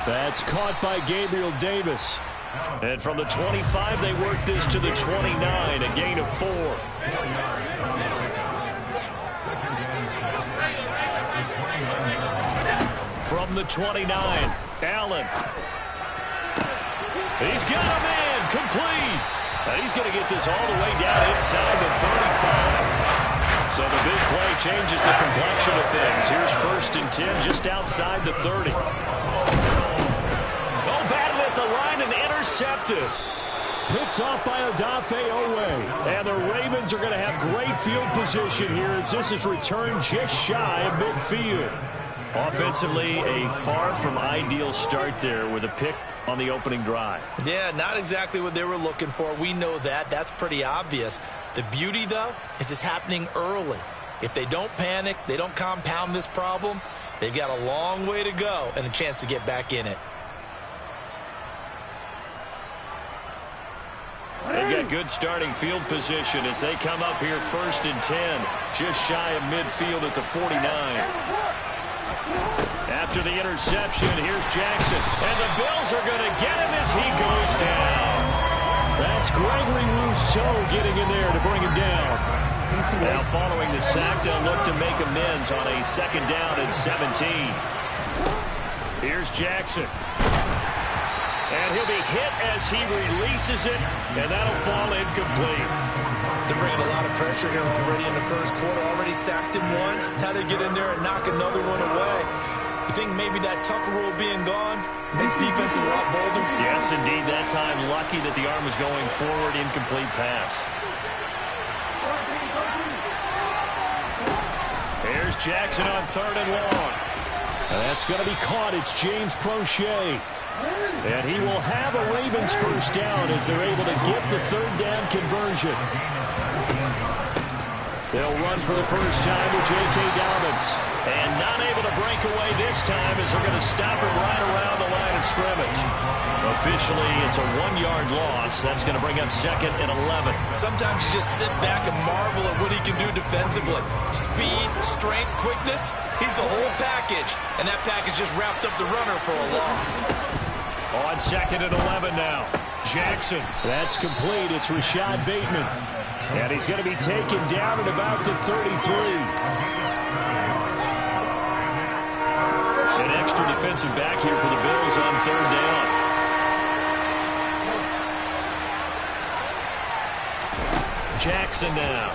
That's caught by Gabriel Davis. And from the 25, they work this to the 29, a gain of 4. From the 29, Allen. He's got a man, complete. And he's going to get this all the way down inside the 35. So the big play changes the complexion of things. Here's 1st and 10 just outside the 30. The line and intercepted. Picked off by Odafe Owe. And the Ravens are going to have great field position here as this is returned just shy of midfield. Offensively, a far from ideal start there with a pick on the opening drive. Yeah, not exactly what they were looking for. We know that. That's pretty obvious. The beauty, though, is it's happening early. If they don't panic, they don't compound this problem, they've got a long way to go and a chance to get back in it. They've got good starting field position as they come up here 1st and 10, just shy of midfield at the 49. After the interception, here's Jackson, and the Bills are going to get him as he goes down. That's Gregory Rousseau getting in there to bring him down. Now following the sack, they'll look to make amends on a 2nd down and 17. Here's Jackson. And he'll be hit as he releases it, and that'll fall incomplete. They're bringing a lot of pressure here already in the first quarter. Already sacked him once. Now they get in there and knock another one away. You think maybe that Tucker rule being gone makes defenses a lot bolder? Yes, indeed. That time, lucky that the arm was going forward. Incomplete pass. Here's Jackson on 3rd and long. That's going to be caught. It's James Prochet. And he will have a Ravens 1st down as they're able to get the 3rd down conversion. They'll run for the first time with J.K. Dobbins. And not able to break away this time as they're going to stop him right around the line of scrimmage. Officially, it's a 1-yard loss. That's going to bring up 2nd and 11. Sometimes you just sit back and marvel at what he can do defensively. Speed, strength, quickness. He's the whole package. And that package just wrapped up the runner for a loss. On 2nd and 11 now. Jackson. That's complete. It's Rashad Bateman. And he's going to be taken down at about the 33. An extra defensive back here for the Bills on 3rd down. Jackson now.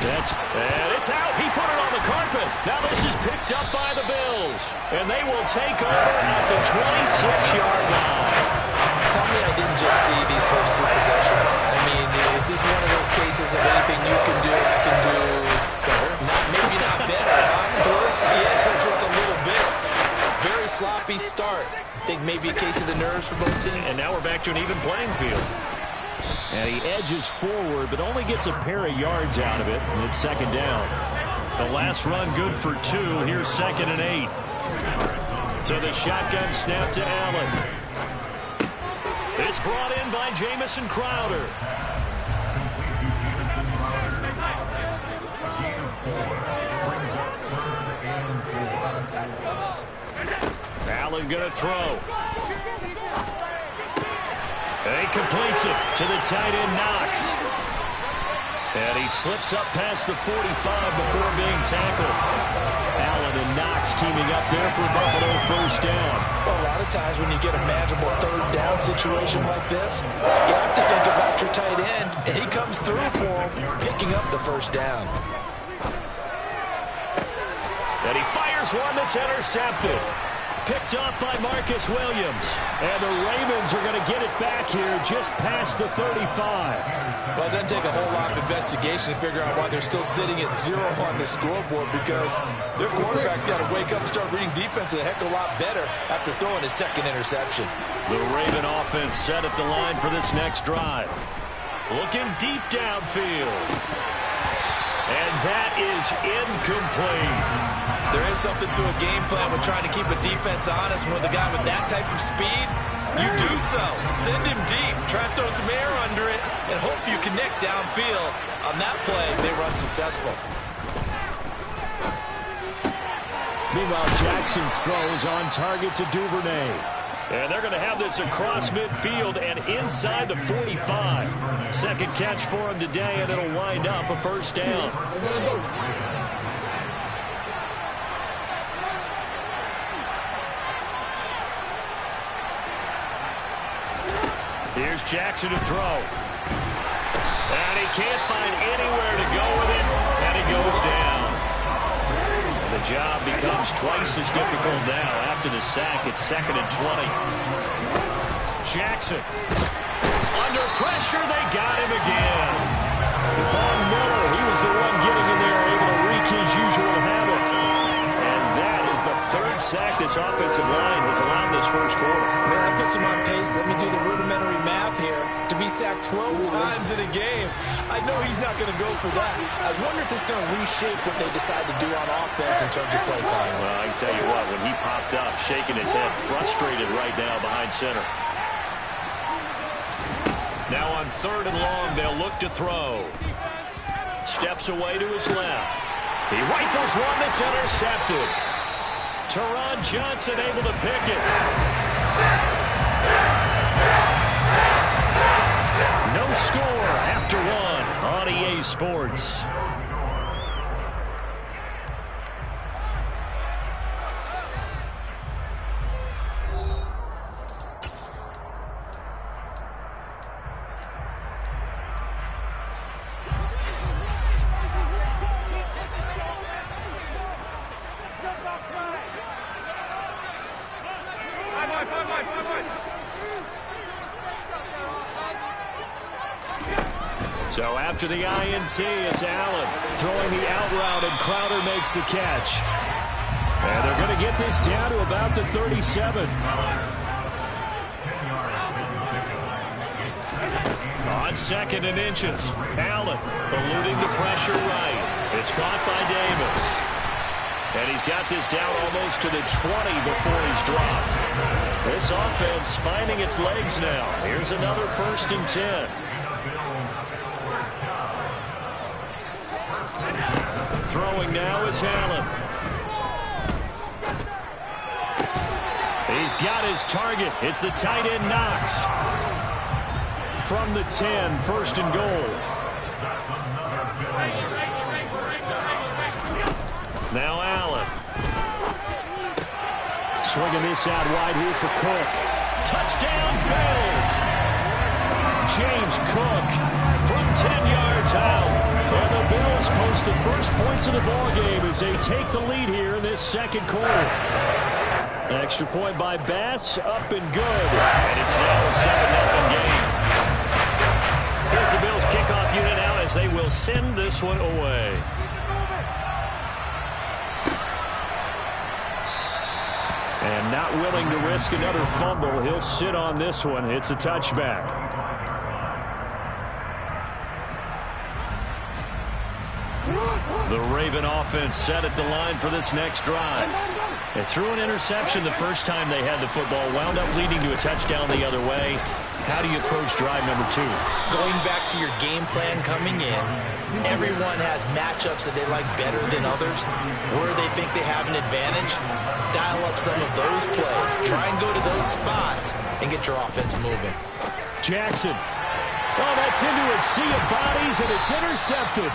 And it's out. He put it on the carpet. Now this is picked up by the Bills. And they will take over at the 26-yard line. Tell me I didn't just see these first 2 possessions. I mean, is this one of those cases of anything you can do, I can do better? Maybe not better, huh? Worse? Yeah, just a little bit. Very sloppy start. I think maybe a case of the nerves for both teams. And now we're back to an even playing field. And he edges forward, but only gets a pair of yards out of it. And it's 2nd down. The last run good for 2. Here's 2nd and 8. So the shotgun snap to Allen. It's brought in by Jamison Crowder. Allen going to throw. And he completes it to the tight end, Knox. And he slips up past the 45 before being tackled. Allen and Knox teaming up there for Buffalo 1st down. Well, a lot of times when you get a manageable 3rd down situation like this, you have to think about your tight end, and he comes through for him, picking up the 1st down. And he fires one that's intercepted. Picked off by Marcus Williams. And the Ravens are going to get it back here just past the 35. Well, it doesn't take a whole lot of investigation to figure out why they're still sitting at 0 on the scoreboard, because their quarterback's got to wake up and start reading defense a heck of a lot better after throwing his 2nd interception. The Raven offense set at the line for this next drive. Looking deep downfield. And that is incomplete. There is something to a game plan with trying to keep a defense honest. With a guy with that type of speed, you do so. Send him deep. Try to throw some air under it and hope you connect downfield. On that play, they run successful. Meanwhile, Jackson's throws on target to Duvernay. And they're going to have this across midfield and inside the 45. 2nd catch for him today, and it'll wind up a 1st down. Here's Jackson to throw. And he can't find anywhere to go with it, and he goes down. And the job becomes twice as difficult now. After the sack, it's 2nd and 20. Jackson. Under pressure, they got him again. Von Miller, he was the one getting in there, able to wreak his usual havoc. fact, this offensive line has allowed this first quarter. Man, that puts him on pace. Let me do the rudimentary math here. To be sacked 12 times in a game, I know he's not going to go for that. I wonder if it's going to reshape what they decide to do on offense in terms of play calling. Well, I can tell you what, when he popped up, shaking his head, frustrated right now behind center. Now on 3rd and long, they'll look to throw. Steps away to his left. He rifles one that's intercepted. Teron Johnson able to pick it. No score after one on EA Sports. So after the INT, it's Allen throwing the out route, and Crowder makes the catch. And they're going to get this down to about the 37. On 2nd and inches, Allen eluding the pressure right. It's caught by Davis. And he's got this down almost to the 20 before he's dropped. This offense finding its legs now. Here's another 1st and 10. Throwing now is Allen. He's got his target. It's the tight end Knox. From the 10, 1st and goal. Now Allen. Swinging this out wide here for Cook. Touchdown, Bills. James Cook from 10 yards out. And the Bills post the first points of the ball game as they take the lead here in this 2nd quarter. Extra point by Bass, up and good. And it's now a 7-0 game. Here's the Bills kickoff unit out as they will send this one away. And not willing to risk another fumble, he'll sit on this one. It's a touchback. The Raven offense set at the line for this next drive. They threw an interception the first time they had the football, wound up leading to a touchdown the other way. How do you approach drive number 2? Going back to your game plan coming in, everyone has matchups that they like better than others. Where they think they have an advantage, dial up some of those plays. Try and go to those spots and get your offense moving. Jackson. Oh, that's into a sea of bodies, and it's intercepted.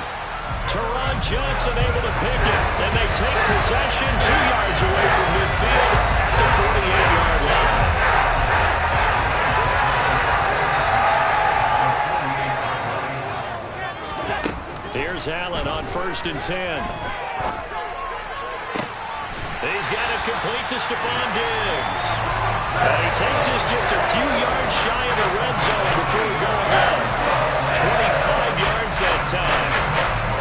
Teron Johnson able to pick it, and they take possession 2 yards away from midfield at the 48-yard line. Here's Allen on 1st and 10. He's got it complete to Stephon Diggs. And he takes us just a few yards shy of the red zone before going out. 25 yards that time.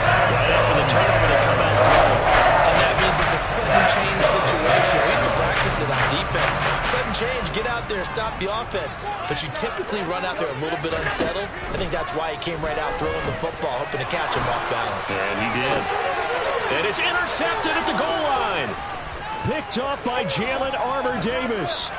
Right after the turnover to come out throwing. And that means it's a sudden change situation. We used to practice it on defense. Sudden change, get out there, stop the offense. But you typically run out there a little bit unsettled. I think that's why he came right out throwing the football, hoping to catch him off balance. And he did. And it's intercepted at the goal line. Picked off by Jalen Armour-Davis.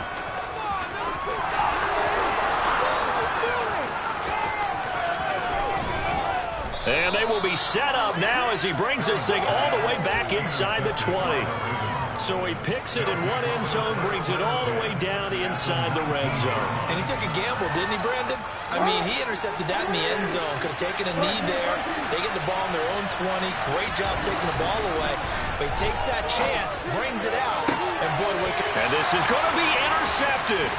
And they will be set up now as he brings this thing all the way back inside the 20. So he picks it in one end zone, brings it all the way down inside the red zone. And he took a gamble, didn't he, Brandon? I mean, he intercepted that in the end zone. Could have taken a knee there. They get the ball in their own 20. Great job taking the ball away. But he takes that chance, brings it out, and boy, wake up. And this is going to be intercepted.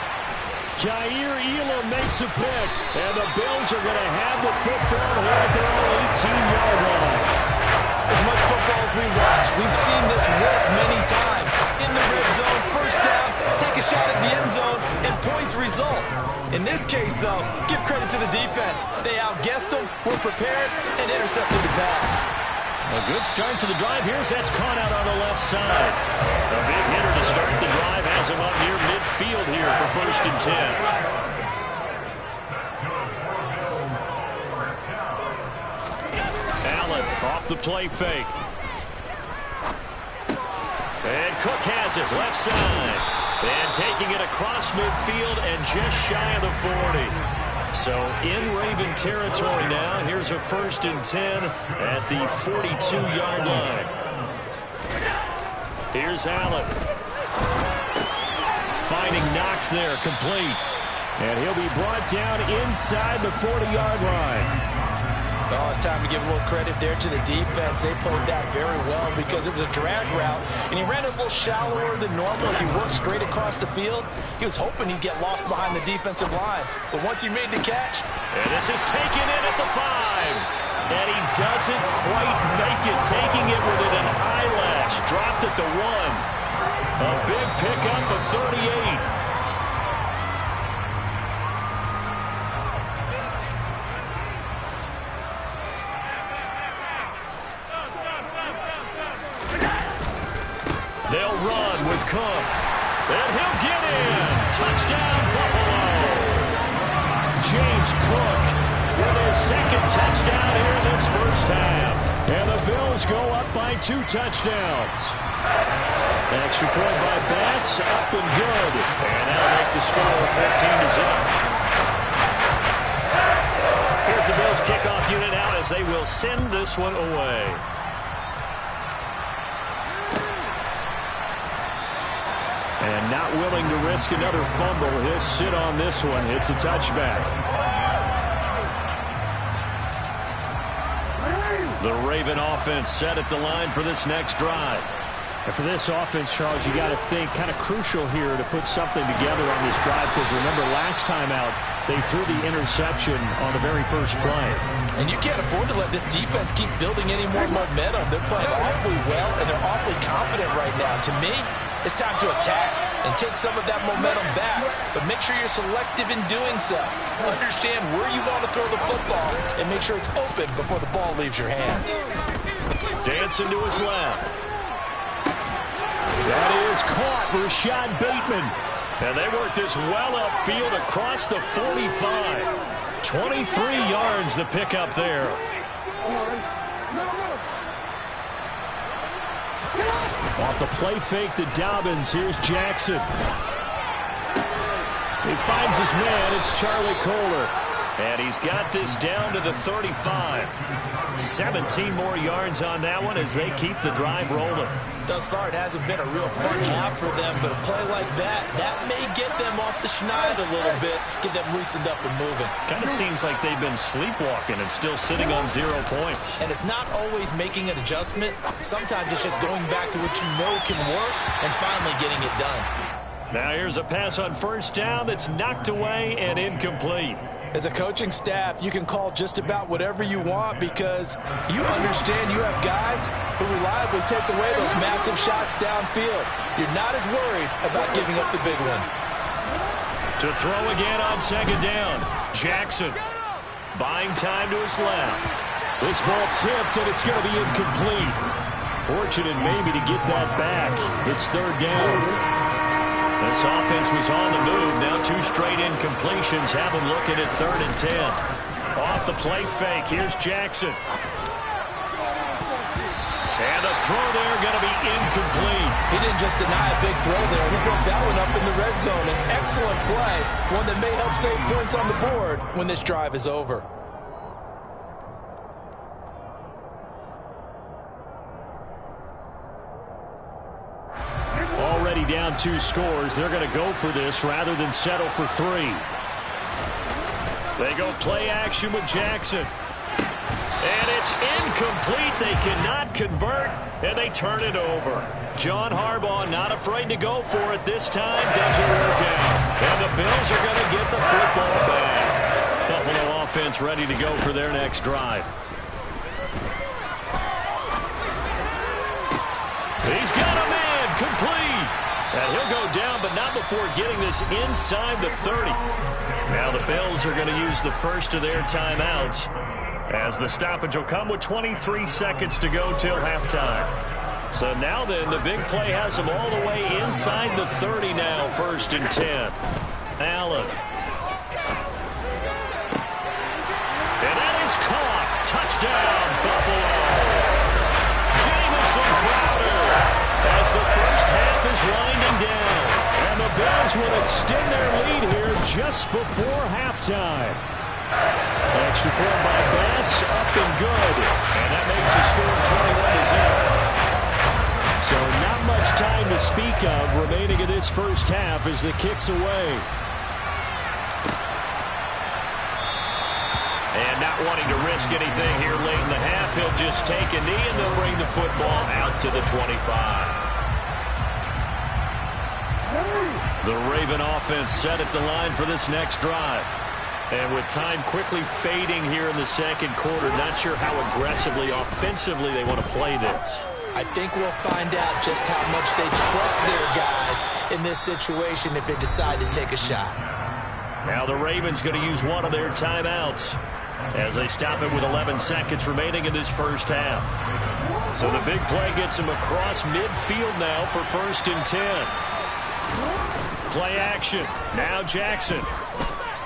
Jair Elam makes a pick, and the Bills are going to have the football here at their own 18-yard line. As much football as we watch, we've seen this work many times. In the red zone, first down, take a shot at the end zone, and points result. In this case, though, give credit to the defense. They outguessed them, were prepared, and intercepted the pass. A good start to the drive. That's caught out on the left side. A big hitter to start the drive has him up near midfield here for 1st and 10. Allen off the play fake. And Cook has it left side. And taking it across midfield and just shy of the 40. So in Raven territory now. Here's a 1st and 10 at the 42-yard line. Here's Allen. Finding Knox there, complete. And he'll be brought down inside the 40-yard line. Oh, it's time to give a little credit there to the defense. They played that very well because it was a drag route, and he ran a little shallower than normal as he worked straight across the field. He was hoping he'd get lost behind the defensive line, but once he made the catch. And this is taken in at the 5. And he doesn't quite make it, taking it within an eyelash. Dropped at the 1. A big pickup of 38. They'll run with Cook. And he'll get in. Touchdown, Buffalo. James Cook with his 2nd touchdown here in this 1st half. And the Bills go up by 2 touchdowns. Extra point by Bass, up and good. And that'll make the score 14-0. Here's the Bills kickoff unit out as they will send this one away. And not willing to risk another fumble. He'll sit on this one. It's a touchback. The Raven offense set at the line for this next drive. And for this offense, Charles, you got to think kind of crucial here to put something together on this drive, because remember last time out they threw the interception on the very first play. And you can't afford to let this defense keep building any more momentum. They're playing awfully well, and they're awfully confident right now. To me, it's time to attack and take some of that momentum back, but make sure you're selective in doing so. Understand where you want to throw the football and make sure it's open before the ball leaves your hands. Dancing to his left. That is caught. Rashad Bateman. And they work this well upfield across the 45. 23 yards the pickup there. Off the play fake to Dobbins. Here's Jackson. He finds his man. It's Charlie Kohler. And he's got this down to the 35. 17 more yards on that one as they keep the drive rolling. Thus far, it hasn't been a real fun half for them, but a play like that may get them off the schneid a little bit, get them loosened up and moving. Kind of seems like they've been sleepwalking and still sitting on 0 points. And it's not always making an adjustment. Sometimes it's just going back to what you know can work and finally getting it done. Now here's a pass on 1st down that's knocked away and incomplete. As a coaching staff, you can call just about whatever you want because you understand you have guys who reliably take away those massive shots downfield. You're not as worried about giving up the big one. To throw again on 2nd down. Jackson buying time to his left. This ball tipped, and it's going to be incomplete. Fortunate maybe to get that back. It's 3rd down. This offense was on the move. Now 2 straight incompletions have them looking at 3rd and 10. Off the play fake. Here's Jackson. And the throw there going to be incomplete. He didn't just deny a big throw there. He broke that one up in the red zone. An excellent play. One that may help save points on the board when this drive is over. Already down 2 scores. They're going to go for this rather than settle for 3. They go play action with Jackson. And it's incomplete. They cannot convert, and they turn it over. John Harbaugh not afraid to go for it this time. Doesn't work out. And the Bills are going to get the football back. Buffalo offense ready to go for their next drive. He's got a man complete. And he'll go down, but not before getting this inside the 30. Now the Bills are going to use the first of their timeouts. As the stoppage will come with 23 seconds to go till halftime. So now then, the big play has them all the way inside the 30 now, 1st and 10. Allen. And that is caught. Touchdown, Buffalo. Jamison Crowder as the first half is winding down. And the Bills will extend their lead here just before halftime. Extra point by Bass, up and good. And that makes the score 21-0. So not much time to speak of remaining in this first half as the kick's away. And not wanting to risk anything here late in the half, he'll just take a knee and they'll bring the football out to the 25. The Raven offense set at the line for this next drive. And with time quickly fading here in the second quarter, not sure how aggressively, offensively they want to play this. I think we'll find out just how much they trust their guys in this situation if they decide to take a shot. Now the Ravens going to use one of their timeouts as they stop it with 11 seconds remaining in this first half. So the big play gets him across midfield now for 1st and 10. Play action. Now Jackson.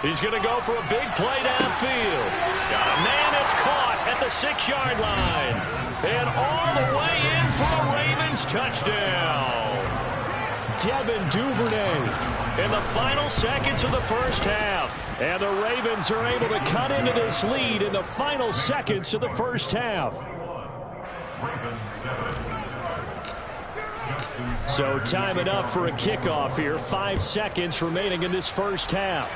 He's going to go for a big play downfield. Got a man that's caught at the 6-yard line. And all the way in for a Ravens touchdown. Devin Duvernay in the final seconds of the first half. And the Ravens are able to cut into this lead in the final seconds of the first half. So time enough for a kickoff here. 5 seconds remaining in this first half.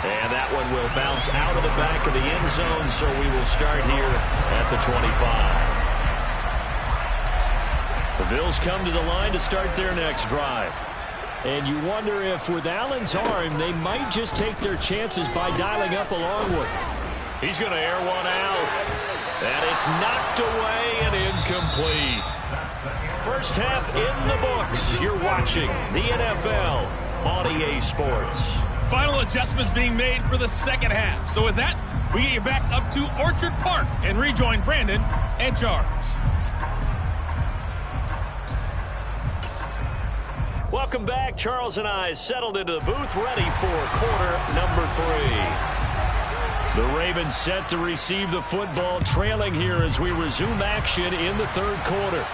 And that one will bounce out of the back of the end zone, so we will start here at the 25. The Bills come to the line to start their next drive. And you wonder if with Allen's arm, they might just take their chances by dialing up a long one. He's going to air one out. And it's knocked away and incomplete. First half in the books. You're watching the NFL on EA Sports. Final adjustments being made for the second half. So with that, we get you back up to Orchard Park and rejoin Brandon and Charles. Welcome back. Charles and I settled into the booth ready for quarter number 3. The Ravens set to receive the football, trailing here as we resume action in the third quarter.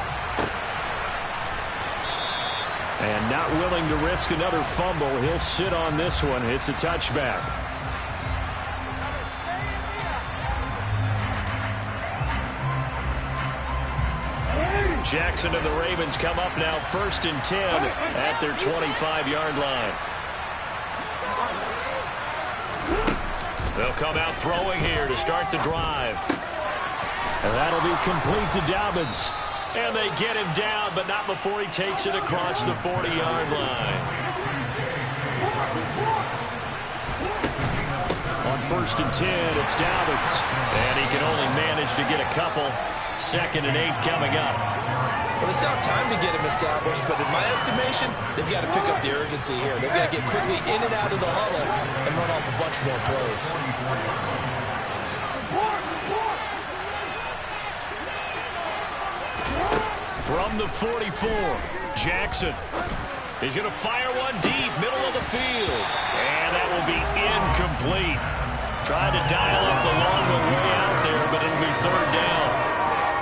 And not willing to risk another fumble, he'll sit on this one. It's a touchback. Jackson and the Ravens come up now 1st and 10 at their 25-yard line. They'll come out throwing here to start the drive. And that'll be complete to Dobbins. And they get him down, but not before he takes it across the 40-yard line. On 1st and 10, it's Dobbins. And he can only manage to get a couple. 2nd and 8 coming up. Well, they still have time to get him established, but in my estimation, they've got to pick up the urgency here. They've got to get quickly in and out of the huddle and run off a bunch more plays. From the 44, Jackson. He's going to fire one deep, middle of the field. And that will be incomplete. Trying to dial up the long one way out there, but it'll be 3rd down.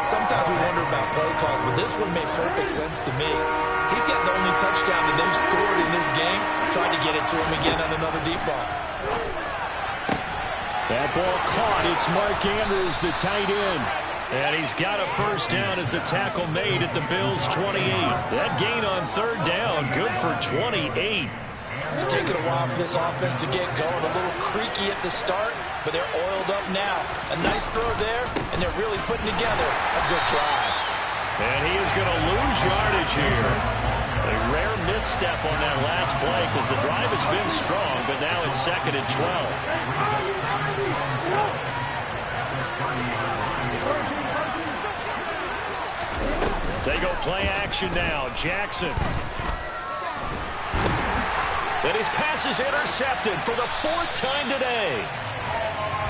Sometimes we wonder about play calls, but this one made perfect sense to me. He's got the only touchdown that they've scored in this game. Trying to get it to him again on another deep ball. That ball caught. It's Mark Andrews, the tight end. And he's got a 1st down as a tackle made at the Bills' 28. That gain on 3rd down, good for 28. It's taken a while for this offense to get going. A little creaky at the start, but they're oiled up now. A nice throw there, and they're really putting together a good drive. And he is going to lose yardage here. A rare misstep on that last play because the drive has been strong, but now it's 2nd and 12. They go play action now. Jackson. And his pass is intercepted for the 4th time today.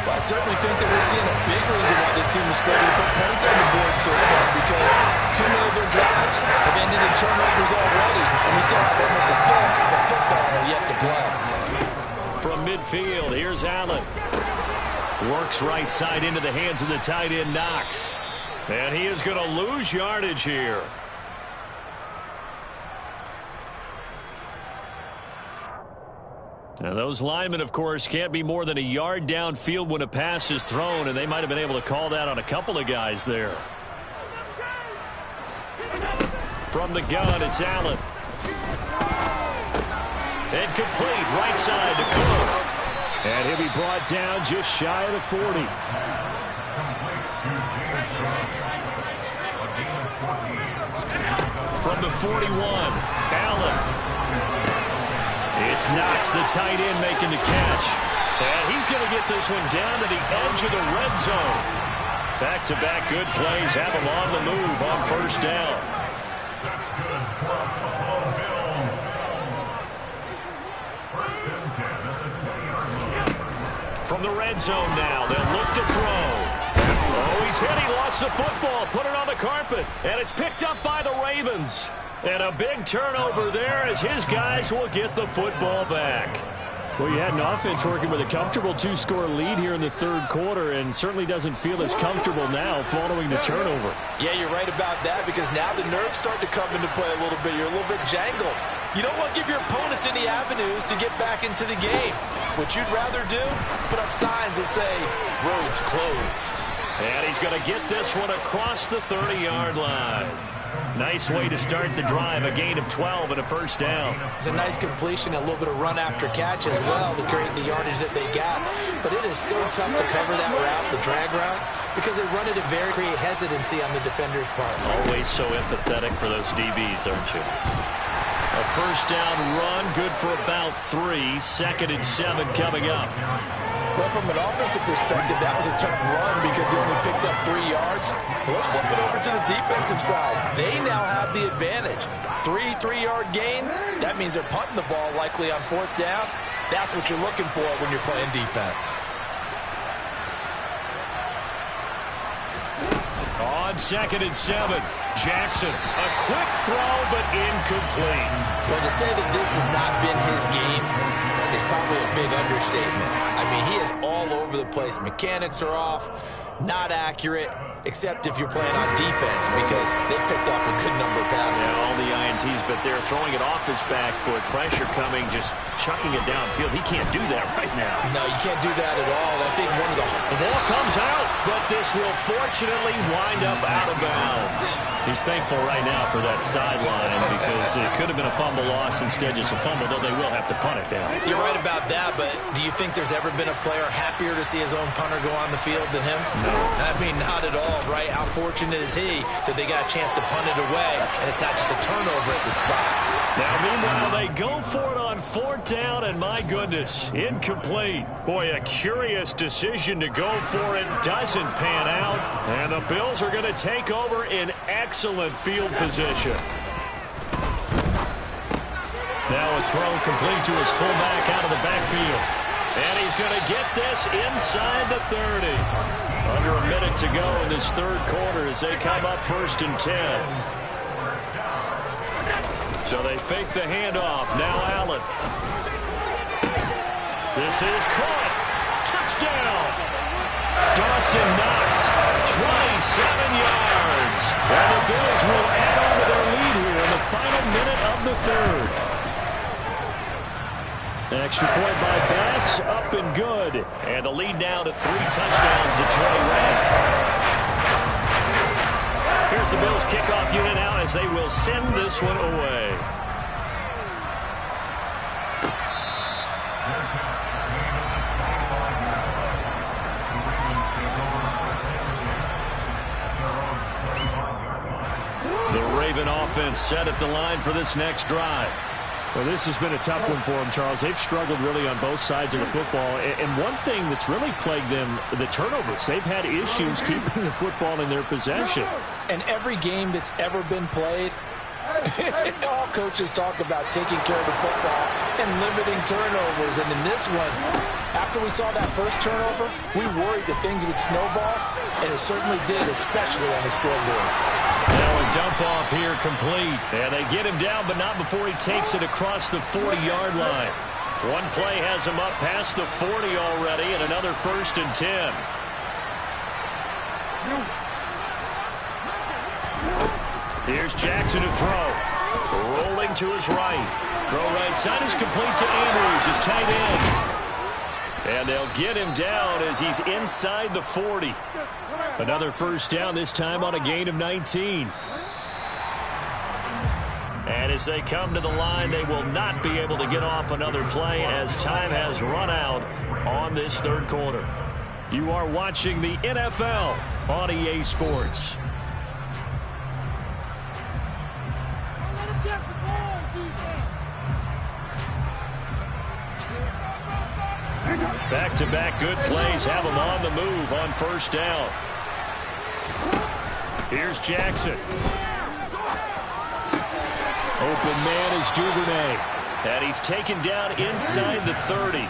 Well, I certainly think that we're seeing a big reason why this team is struggling to put points on the board so far, because too many of their drives have ended in turnovers already, and we still have almost a full half of football yet to play. From midfield, here's Allen. Works right side into the hands of the tight end, Knox. And he is going to lose yardage here. Now, those linemen, of course, can't be more than a yard downfield when a pass is thrown, and they might have been able to call that on a couple of guys there. From the gun, it's Allen. And complete, right side to Cook. And he'll be brought down just shy of the 40. From the 41, Allen. It's Knox, the tight end, making the catch. And he's going to get this one down to the edge of the red zone. Back-to-back good plays have him on the move on first down. From the red zone now, they'll look to throw. Oh, he's hit. He lost the football. Put it on the carpet. And it's picked up by the Ravens. And a big turnover there as his guys will get the football back. Well, you had an offense working with a comfortable two-score lead here in the third quarter, and certainly doesn't feel as comfortable now following the turnover. Yeah, you're right about that, because now the nerves start to come into play a little bit. You're a little bit jangled. You don't want to give your opponents any avenues to get back into the game. What you'd rather do, put up signs that say, roads closed. And he's going to get this one across the 30-yard line. Nice way to start the drive, a gain of 12 and a first down. It's a nice completion, a little bit of run after catch as well to create the yardage that they got. But it is so tough to cover that route, the drag route, because they run it and create hesitancy on the defender's part. Always so empathetic for those DBs, aren't you? A first down run, good for about 3. 2nd and 7 coming up. Well, from an offensive perspective, that was a tough run because he only picked up 3 yards. Well, let's flip it over to the defensive side. They now have the advantage. 3 3-yard gains, that means they're punting the ball likely on 4th down. That's what you're looking for when you're playing defense. On 2nd and 7, Jackson. A quick throw, but incomplete. Well, to say that this has not been his game is probably a big understatement. I mean, he is all over the place. Mechanics are off, not accurate, except if you're playing on defense, because they picked off a good number of passes. Yeah, all the INTs, but they're throwing it off his back foot. Pressure coming, just chucking it downfield. He can't do that right now. No, you can't do that at all. I think one of the ball comes out, but this will fortunately wind up out of bounds. He's thankful right now for that sideline because it could have been a fumble loss, instead just a fumble, though they will have to punt it down. You're right about that, but do you think there's ever been a player happier to see his own punter go on the field than him? No. I mean, not at all, right? How fortunate is he that they got a chance to punt it away, and it's not just a turnover at the spot. Now, meanwhile, they go for it on 4th down, and my goodness, incomplete. Boy, a curious decision to go for it. Doesn't pan out, and the Bills are going to take over in excellent field position. Now a throw complete to his fullback out of the backfield. And he's going to get this inside the 30. Under a minute to go in this third quarter as they come up 1st and 10. So they fake the handoff. Now Allen. This is caught. Touchdown. Dawson Knox, 27 yards. And the Bills will add on to their lead here in the final minute of the third. Extra point by Bass, up and good. And the lead now to 3 touchdowns at Trey Rank. Here's the Bills kickoff unit out as they will send this one away. The Raven offense set at the line for this next drive. Well, this has been a tough one for them, Charles. They've struggled really on both sides of the football. And one thing that's really plagued them, the turnovers. They've had issues keeping the football in their possession. And every game that's ever been played, All coaches talk about taking care of the football and limiting turnovers. And in this one, after we saw that first turnover, we worried that things would snowball, and it certainly did, especially on the scoreboard. Now a dump off here complete. And they get him down, but not before he takes it across the 40-yard line. One play has him up past the 40 already, and another 1st and 10. Here's Jackson to throw. Rolling to his right. Throw right side is complete to Andrews, his tight end. And they'll get him down as he's inside the 40. Another 1st down, this time on a gain of 19. And as they come to the line, they will not be able to get off another play as time has run out on this 3rd quarter. You are watching the NFL on EA Sports. Back-to-back good plays have them on the move on 1st down. Here's Jackson. Open man is Duvernay. And he's taken down inside the 30.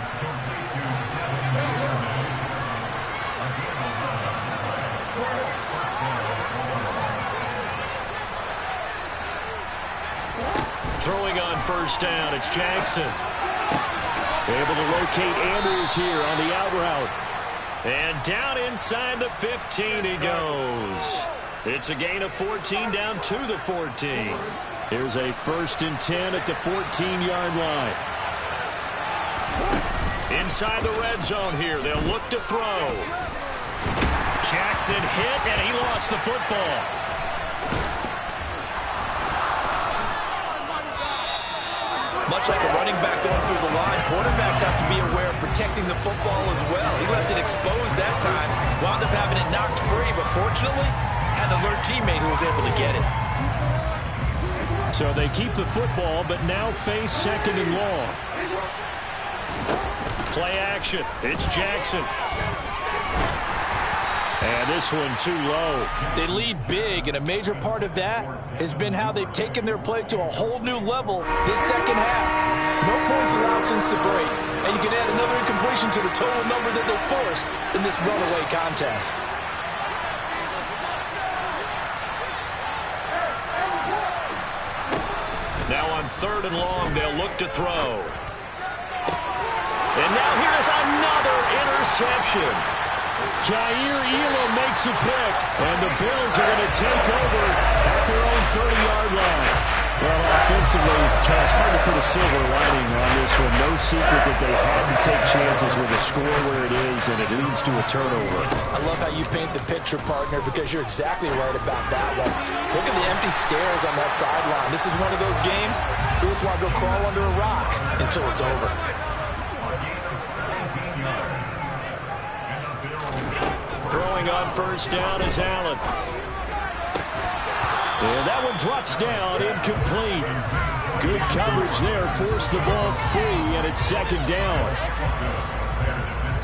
Throwing on 1st down, it's Jackson. Able to locate Andrews here on the out route. And down inside the 15 he goes. It's a gain of 14 down to the 14. Here's a 1st and 10 at the 14-yard line. Inside the red zone here. They'll look to throw. Jackson hit, and he lost the football. Much like a running back going through the line, quarterbacks have to be aware of protecting the football as well. He left it exposed that time, wound up having it knocked free, but fortunately, had an alert teammate who was able to get it. So they keep the football, but now face 2nd and long. Play action. It's Jackson. And this one too low. They lead big, and a major part of that has been how they've taken their play to a whole new level this 2nd half. No points allowed since the break, and you can add another incompletion to the total number that they forced in this runaway contest. Now on 3rd and long, they'll look to throw. And now here's another interception. Jair Elam makes a pick, and the Bills are going to take over at their own 30-yard line. Well, offensively, Charles, hard to put a silver lining on this one. No secret that they had to take chances with the score where it is, and it leads to a turnover. I love how you paint the picture, partner, because you're exactly right about that one. Look at the empty stairs on that sideline. This is one of those games you just want to go crawl under a rock until it's over. Throwing on 1st down is Allen. And that one drops down, incomplete. Good coverage there, forced the ball free, and it's 2nd down.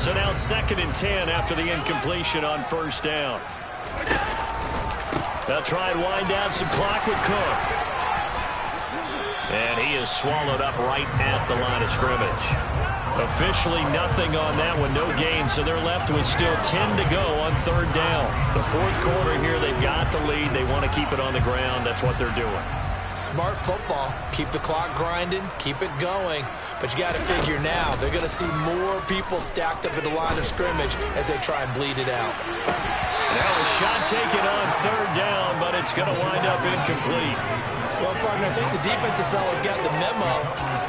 So now 2nd and 10 after the incompletion on 1st down. They'll try and wind down some clock with Cook. And he is swallowed up right at the line of scrimmage. Officially nothing on that one, no gain, so they're left with still 10 to go on 3rd down. The 4th quarter here, they've got the lead. They want to keep it on the ground. That's what they're doing. Smart football. Keep the clock grinding, keep it going. But you got to figure now, they're going to see more people stacked up at the line of scrimmage as they try and bleed it out. Now a shot taken on 3rd down, but it's going to wind up incomplete. Well, partner, I think the defensive fellas got the memo,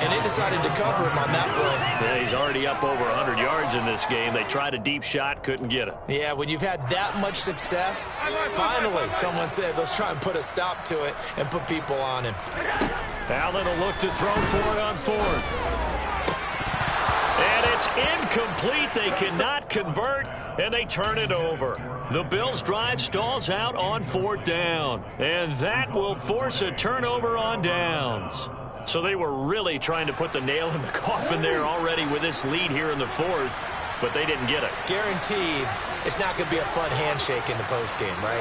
and they decided to cover him on that play. Yeah, he's already up over 100 yards in this game. They tried a deep shot, couldn't get it. Yeah, when you've had that much success, finally someone said, let's try and put a stop to it and put people on him. Allen will look to throw for it on 4th. And it's incomplete. They cannot convert, and they turn it over. The Bills' drive stalls out on 4th down, and that will force a turnover on downs. So they were really trying to put the nail in the coffin there already with this lead here in the 4th, but they didn't get it. Guaranteed it's not going to be a fun handshake in the postgame, right?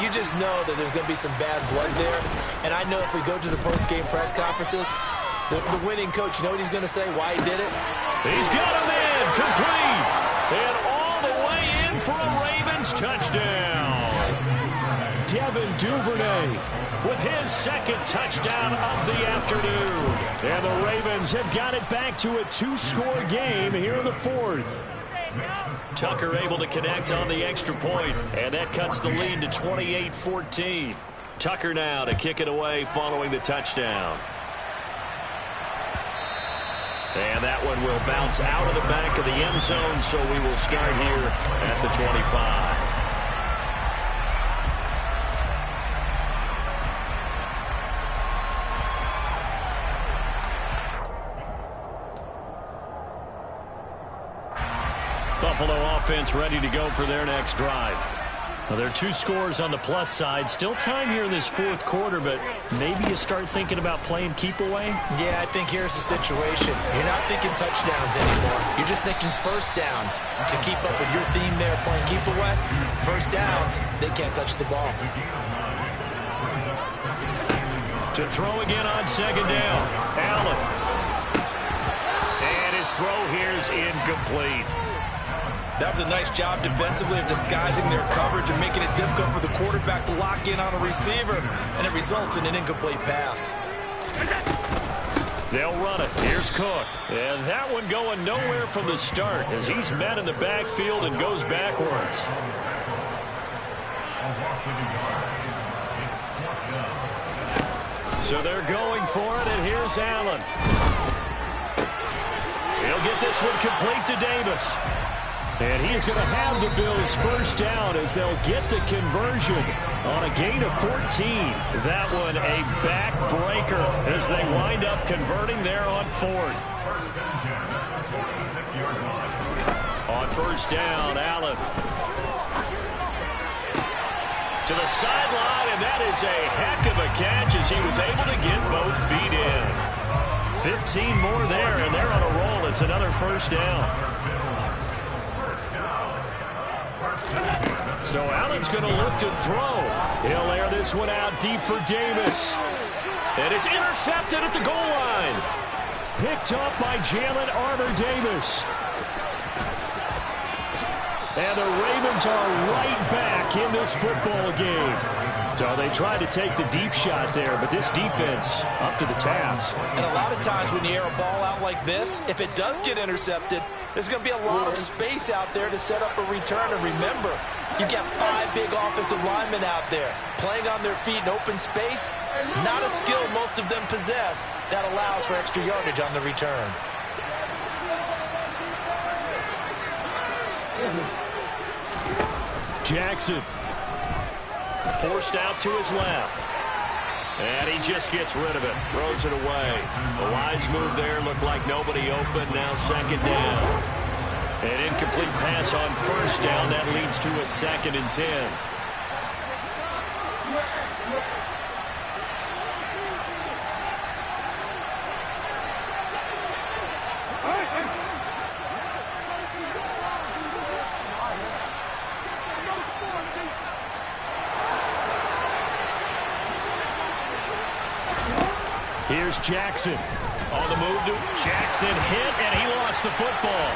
You just know that there's going to be some bad blood there. And I know if we go to the postgame press conferences, the winning coach, you know what he's going to say, why he did it? He's got him in, complete, and all the way in for a Ravens touchdown. Devin Duvernay with his second touchdown of the afternoon. And the Ravens have got it back to a 2-score game here in the fourth. Tucker able to connect on the extra point, and that cuts the lead to 28-14. Tucker now to kick it away following the touchdown. And that one will bounce out of the back of the end zone, so we will start here at the 25. Buffalo offense ready to go for their next drive. Well, there are 2 scores on the plus side. Still time here in this fourth quarter, but maybe you start thinking about playing keep away? Yeah, I think here's the situation. You're not thinking touchdowns anymore. You're just thinking first downs. To keep up with your theme there, playing keep away, first downs, they can't touch the ball. To throw again on second down, Allen. And his throw here is incomplete. That was a nice job defensively of disguising their coverage and making it difficult for the quarterback to lock in on a receiver, and it results in an incomplete pass. They'll run it. Here's Cook. And that one going nowhere from the start as he's met in the backfield and goes backwards. So they're going for it, and here's Allen. He'll get this one complete to Davis. And he's going to have the Bills first down as they'll get the conversion on a gain of 14. That one a backbreaker as they wind up converting there on fourth. On first down, Allen. To the sideline, and that is a heck of a catch as he was able to get both feet in. 15 more there, and they're on a roll. It's another first down. So Allen's going to look to throw. He'll air this one out deep for Davis. And it's intercepted at the goal line. Picked up by Jalen Armour-Davis. And the Ravens are right back in this football game. So they tried to take the deep shot there, but this defense up to the task. And a lot of times when you air a ball out like this, if it does get intercepted, there's going to be a lot of space out there to set up a return. And remember, you've got 5 big offensive linemen out there playing on their feet in open space. Not a skill most of them possess that allows for extra yardage on the return. Jackson. Forced out to his left. And he just gets rid of it. Throws it away. The wise move there. Looked like nobody open. Now second down. An incomplete pass on first down. That leads to a 2nd and 10. Here's Jackson. On the move to Jackson, hit, and he lost the football.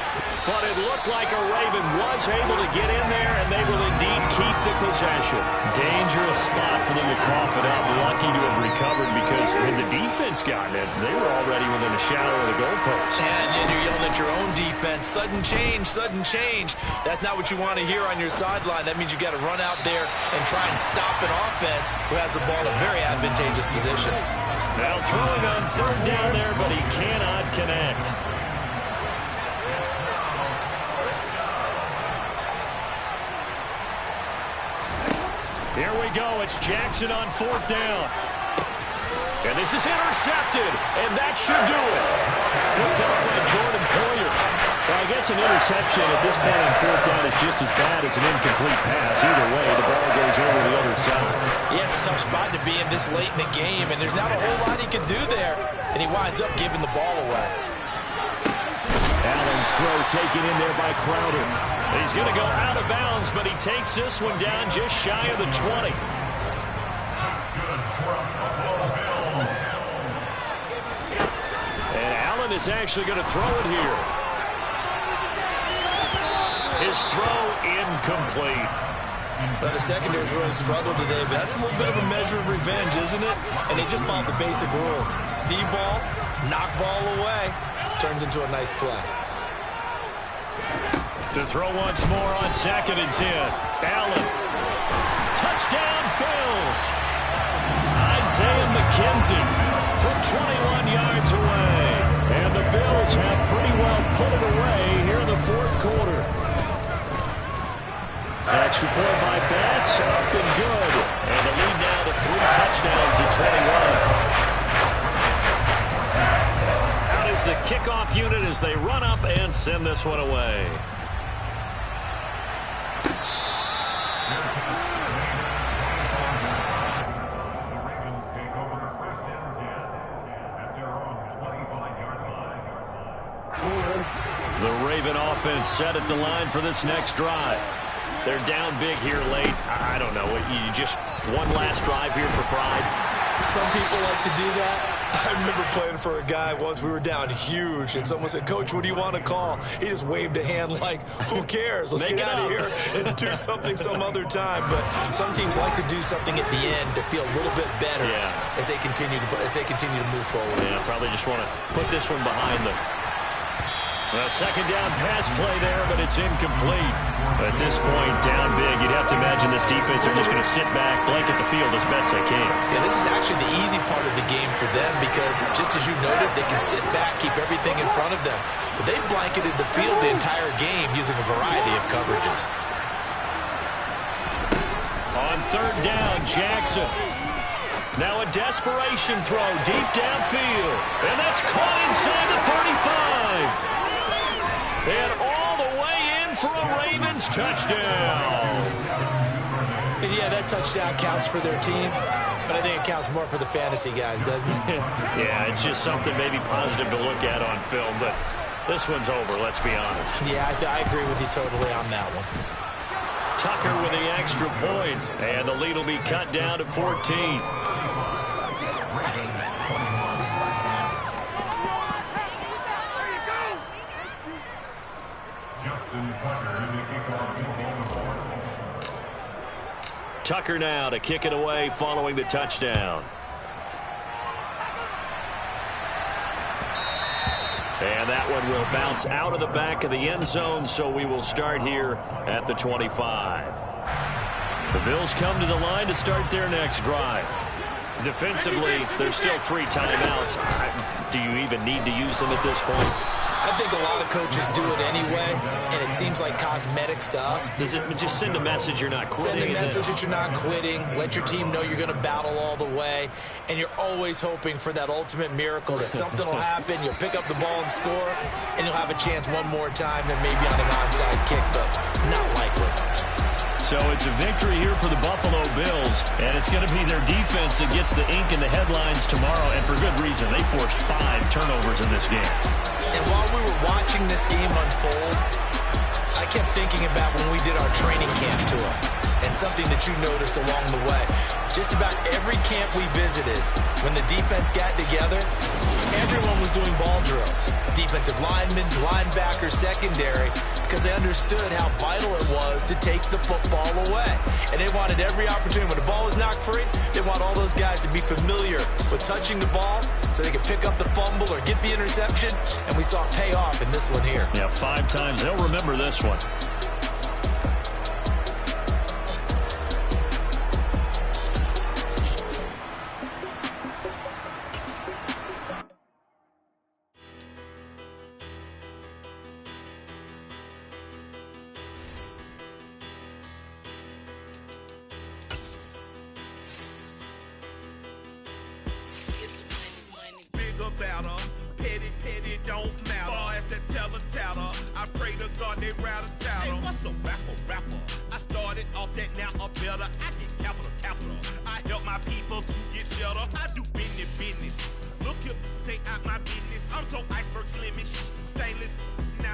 But it looked like a Raven was able to get in there, and they will indeed keep the possession. Dangerous spot for them to cough it up. Lucky to have recovered because had the defense gotten it, they were already within a shadow of the goalpost. And you're yelling at your own defense. Sudden change, sudden change. That's not what you want to hear on your sideline. That means you got to run out there and try and stop an offense who has the ball in a very advantageous position. Now throwing on third down there, but he cannot connect. Here we go. It's Jackson on fourth down. And this is intercepted, and that should do it. Picked up by Jordan Poyer. Well, I guess an interception at this point on fourth down is just as bad as an incomplete pass. Either way, the ball goes over the other side. Yeah, it's a tough spot to be in this late in the game, and there's not a whole lot he can do there, and he winds up giving the ball away. Allen's throw taken in there by Crowder. He's going to go out of bounds, but he takes this one down just shy of the 20. And Allen is actually going to throw it here. His throw incomplete. Well, the secondary's really struggled today, but that's a little bit of a measure of revenge, isn't it? And they just followed the basic rules. See ball, knock ball away, turns into a nice play. To throw once more on 2nd and 10. Allen. Touchdown, Bills. Isaiah McKenzie from 21 yards away. And the Bills have pretty well put it away here in the 4th quarter. Extra point by Bass, up and good. And the lead now to 3 touchdowns at 21. Out is the kickoff unit as they run up and send this one away. The Raven offense set at the line for this next drive. They're down big here late. I don't know. You just one last drive here for pride. Some people like to do that. I remember playing for a guy once. We were down huge, and someone said, "Coach, what do you want to call?" He just waved a hand like, "Who cares? Let's get out of here and do something some other time." But some teams like to do something at the end to feel a little bit better as they continue to move forward. Yeah, probably just want to put this one behind them. A second down pass play there, but it's incomplete. At this point, down big, you'd have to imagine this defense are just going to sit back, blanket the field as best they can. Yeah, this is actually the easy part of the game for them because, just as you noted, they can sit back, keep everything in front of them. But they blanketed the field the entire game using a variety of coverages. On 3rd down, Jackson. Now a desperation throw deep downfield. And that's caught inside the 35. And all the way in for a Ravens touchdown. And yeah, that touchdown counts for their team, but I think it counts more for the fantasy guys, doesn't it? Yeah, it's just something maybe positive to look at on film, but this one's over, let's be honest. Yeah, I agree with you totally on that one. Tucker with the extra point, and the lead will be cut down to 14. Tucker now to kick it away following the touchdown. And that one will bounce out of the back of the end zone, so we will start here at the 25. The Bills come to the line to start their next drive. Defensively, there's still 3 timeouts. Do you even need to use them at this point? I think a lot of coaches do it anyway, and it seems like cosmetics to us. Does it just send a message you're not quitting? Send a message that you're not quitting. Let your team know you're going to battle all the way, and you're always hoping for that ultimate miracle that something will happen, you'll pick up the ball and score, and you'll have a chance one more time and maybe on an onside kick, but not likely. So it's a victory here for the Buffalo Bills, and it's going to be their defense that gets the ink in the headlines tomorrow, and for good reason. They forced 5 turnovers in this game. And while we were watching this game unfold, I kept thinking about when we did our training camp tour and something that you noticed along the way. Just about every camp we visited, when the defense got together, everyone was doing ball drills. Defensive linemen, linebackers, secondary, because they understood how vital it was to take the football away. And they wanted every opportunity. When the ball was knocked free, they want all those guys to be familiar with touching the ball so they could pick up the fumble or get the interception. And we saw it pay off in this one here. Yeah, 5 times. They'll remember this one. Stay out my business. I'm so iceberg slimish, stainless. Now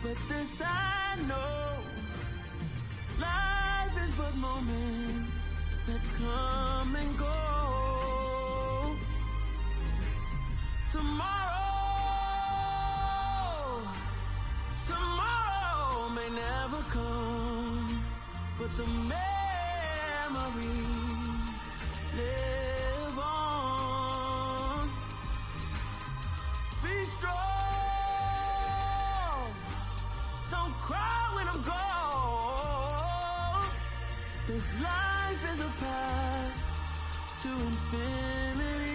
But this I know, life is but moments that come and go. Tomorrow may never come, but the memories live on. Be strong, don't cry when I'm gone. This life is a path to infinity.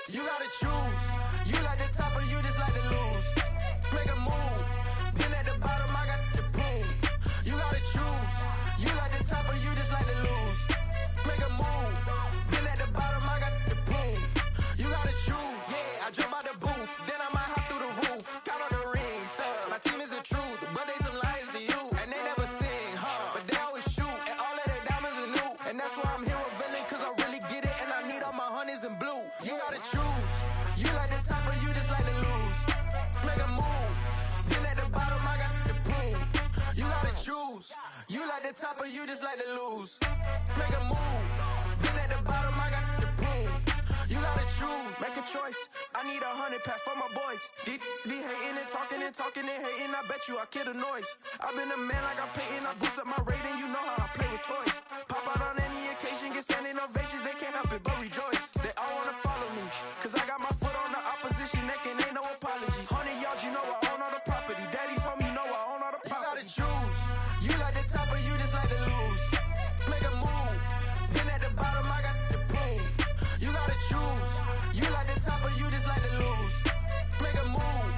You gotta choose. You like the top or you just like to lose. Make a move. Been at the bottom, I got the proof. You gotta choose. You like the top or you just like to lose. Make a move. Been at the bottom, I got the proof. You gotta choose. Yeah, I jump out the booth. Then I might hop through the roof. Count on the rings. My team is the truth, but they some liars to you. And they never sing, but they always shoot. And all of their diamonds are new. And that's why I'm here with Villain, cause I really get it. And I need all my honeys in blue. You gotta choose. You like the top or you just like to lose. Make a move. Been at the bottom, I got the proof. You gotta choose. You like the top or you just like to lose. Make a move. Been at the bottom, I got the proof. You gotta choose. Make a choice. I need 100 pack for my boys. Be hating and talking and hating. I bet you I kill the noise. I've been a man like I'm Peyton. I boost up my rating. You know how I play with toys. Pop out on any occasion, get standing ovations. They can't help it but rejoice. They all wanna follow me, cause I got my foot on the opposition neck and ain't no apologies. 100 yards, you know I own all the property. Daddy's home, you know I own all the property. You gotta choose. You like the top or you just like to lose. Make a move. Been at the bottom, I got the proof. You gotta choose. You like the top or you just like to lose. Make a move.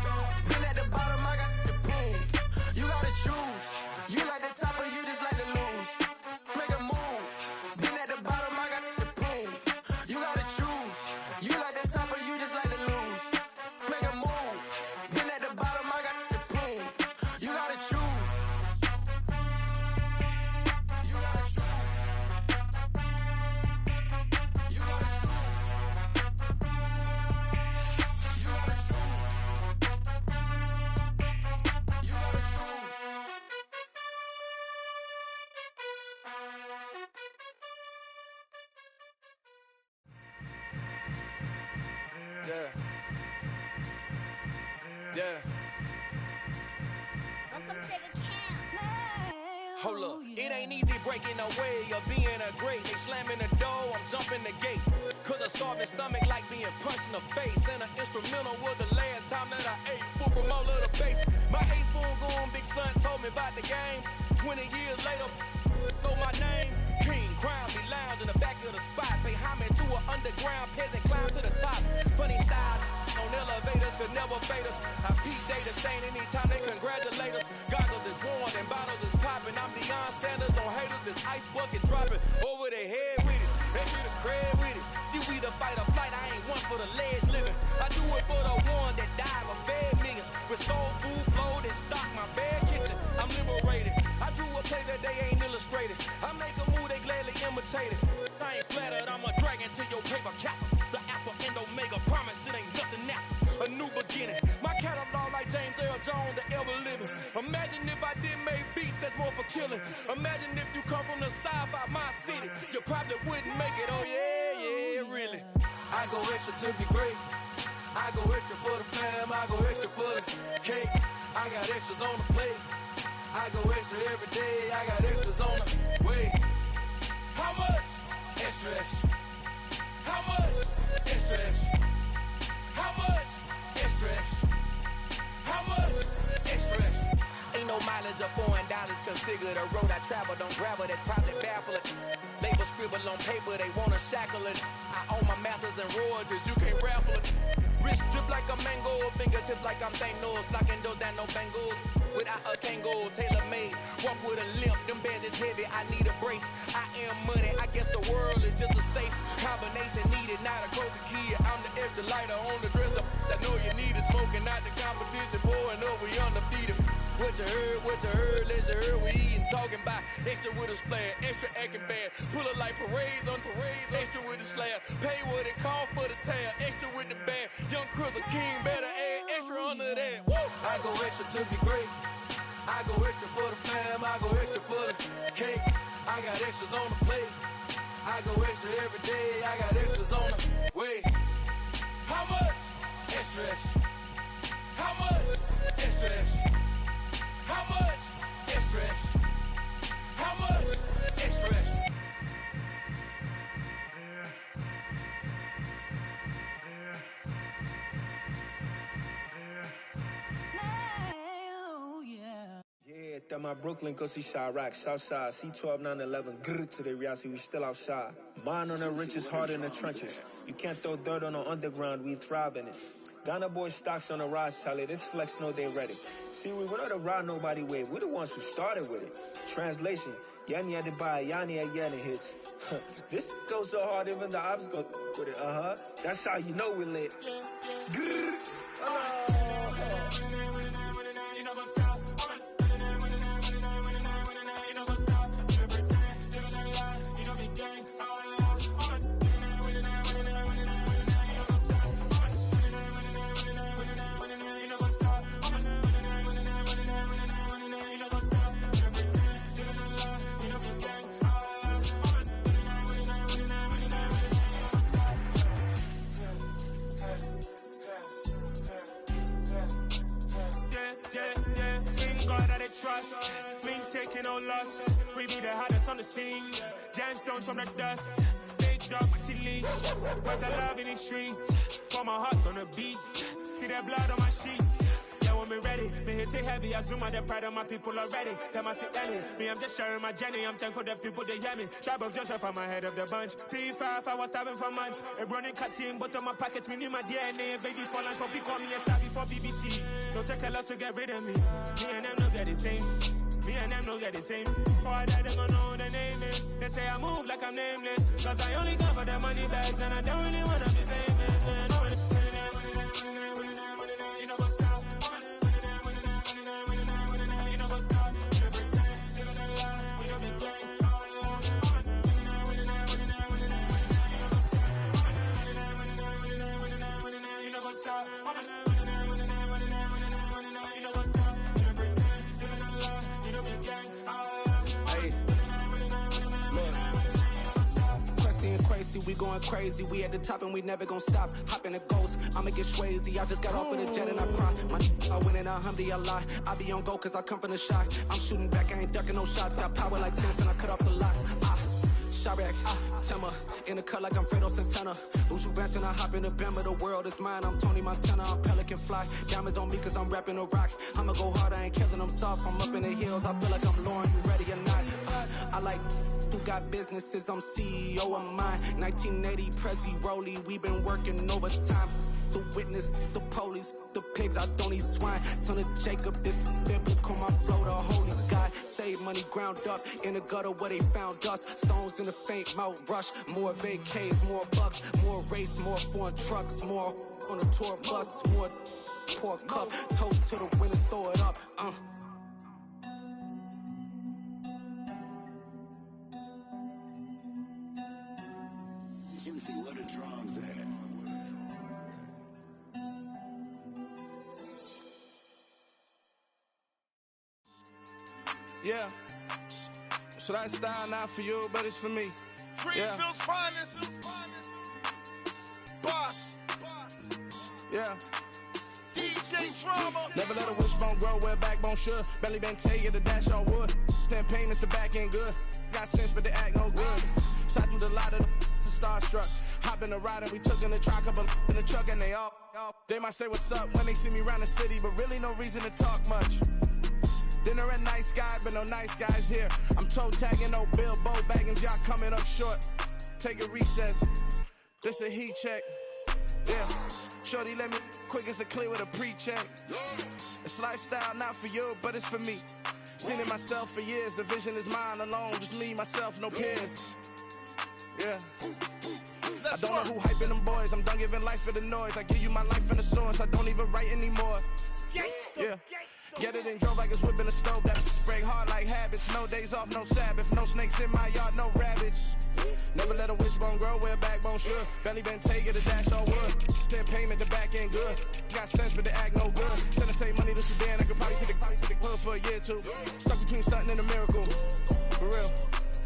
Been at the bottom, I got the proof. You gotta choose. You like the top or you just like to lose. Make a move. Been at the bottom, I got the proof. You gotta choose. You like the top or you just like to lose. Make a move. Been at the bottom, I got the proof. You gotta choose. You gotta choose. You gotta choose. You gotta choose. You gotta choose. Yeah. Yeah. Welcome to the camp. Hold up, it ain't easy breaking away or being a great. They slamming the door, I'm jumping the gate. Cause a starving stomach like being punched in the face. And an instrumental was the last time that I ate. Food from all of the base. My ace boom goon, big son told me about the game. 20 years later, know my name. King, crown me lounge in the back of the spot. Pay homage to an underground peasant, climb to the top. Funny style on elevators could never fade us. I peep data stain anytime they congratulate us. Goggles is worn and bottles is popping. I'm Deion Sanders on haters, this ice bucket dropping over their head with it. They should have cred with it. You either fight or flight, I ain't one for the ledge living. I do it for the one that died or fed millions. With soul food, flow, and stock my bare kitchen. I'm liberated. I drew a play that they ain't illustrated. I make a move, they gladly imitate it. I ain't flattered, I'm a dragon to your paper castle. The alpha and omega, promise it ain't nothing after. A new beginning. My catalog like James Earl Jones, the ever living. Imagine if I did make beats that's more for killing. Imagine if you come from the side by my city. You probably wouldn't make it, oh yeah, yeah, really. I go extra to be great. I go extra for the fam, I go extra for the cake. I got extras on the plate. I go extra every day, I got extras on the way. How much? Extra, extra. How much? Extra, extra. How much? Extra, extra. How much? Extra, extra. Ain't no mileage of $4 configure the road I travel. Don't gravel that probably baffle it. Label scribble on paper, they wanna shackle it. I own my masters and royalties, you can't raffle it. Wrist drip like a mango, fingertips like I'm Thanos. Knocking those down, no bangles. Without a Kango, tailor-made. Walk with a limp, them bands is heavy, I need a brace. I am money, I guess the world is just a safe combination needed, not a coca key. I'm the extra lighter on the dresser. I know you need it, smoking out the competition, pouring up, we undefeated. what you heard, let you heard. We eatin', talking about extra with a splash, extra acting bad. Pull up like parades on parades, extra with the slab. Pay what it call for the tab, extra with the bag. Young Crystal King better add extra under that. Woo! I go extra to be great. I go extra for the fam, I go extra for the cake. I got extras on the plate. I go extra every day, I got extras on the way. How much? Extra, extra. How much? Extra, extra. How much? Extra, extra. How much? Extra, extra. Yeah, that my Brooklyn, cause he shot rock, Southside, C12, 911, grrr to the reality, we still outside. Mine on the richest, heart in the trenches. You can't throw dirt on the underground, we thrive in it. Ghana boys stocks on the rise, Charlie, this flex know they ready. See, we were not the ride nobody wave, we the ones who started with it. Translation, Yanni had to buy, Yanni had Yanni hits. This goes so hard, even the ops go with it, That's how you know we lit. Grrr, trust, me taking no loss. We be the hottest on the scene. Gemstones from the dust. Big dog, pretty leash. Where's the love in the streets? For my heart on the beat. See that blood on my sheets. Yeah, when me ready, me hit it heavy. I zoom out the pride of my people already. Them I sit early. Me, I'm just sharing my journey. I'm thankful that people they hear me. Tribe of Joseph, I'm ahead of the bunch. P5, I was starving for months. A running cutscene, but on my pockets, me knew my DNA. Baby for lunch, but we call me a star before BBC. Don't take a lot to get rid of me. Me and them no get the same. Me and them no get the same. For I die, they gon' know who the name is. They say I move like I'm nameless. Cause I only come for the money bags. And I don't really wanna be famous, man. You know what's stop. You know what's stop. You don't pretend. Living a lie. We don't be gang. You know what's stop. We going crazy, we at the top and we never gon' stop. Hop in a ghost, I'ma get swayzy. I just got off of the jet and I cry. My I win in a Humvee, I lie. I be on go cause I come from the shot. I'm shooting back, I ain't ducking no shots. Got power like Samson, I cut off the locks. Chirac, Tema, in the cut like I'm Fredo Santana. Uju Banton, I hop in the Bama, the world is mine. I'm Tony Montana, I'm Pelican Fly. Diamonds on me cause I'm rapping a rock. I'ma go hard, I ain't killing them soft. I'm up in the hills, I feel like I'm Lauren, you ready or not? I like who got businesses, I'm CEO of mine. 1980 Prezi Rolly, we been working overtime. The witness, the police, the pigs, I don't eat swine. Son of Jacob, this biblical, my flow, the holy God. Save money ground up in the gutter where they found us. Stones in the faint Mount Rush. More vacays, more bucks, more race, more foreign trucks, more on a tour bus, more pour cup. Toast to the winners, throw it up. Juicy, what the drums at? Yeah. So that style not for you, but it's for me. Greenfield's finest. Boss. Yeah. DJ Drama. Never let a wishbone grow where a backbone should. Belly been tell you the dash on wood. Then payments the back end good. Got sense but the act no good. Shot through the lot of the starstruck. Hop in the ride and we took in the truck up in the truck and they all. They might say what's up when they see me around the city, but really no reason to talk much. Dinner at nice guy, but no nice guys here. I'm toe tagging, no Bilbo bagging, y'all coming up short. Take a recess. This a heat check. Yeah. Shorty let me quick as a clear with a pre-check. It's lifestyle not for you, but it's for me. Seen it myself for years. The vision is mine alone. Just me, myself, no peers. Yeah. I don't know who hyping them boys. I'm done giving life for the noise. I give you my life and the source. I don't even write anymore. Yeah. Get it and drove like it's whipping a stove. That break hard like habits. No days off, no Sabbath. No snakes in my yard, no rabbits. Never let a wishbone grow where a backbone should. Belly been take it, a dash on wood. Then payment, the back end good. Got sense, but the act no good. Send the same money to Sudan. I could probably take the hood for a year or two. Stuck between stunting and a miracle. For real.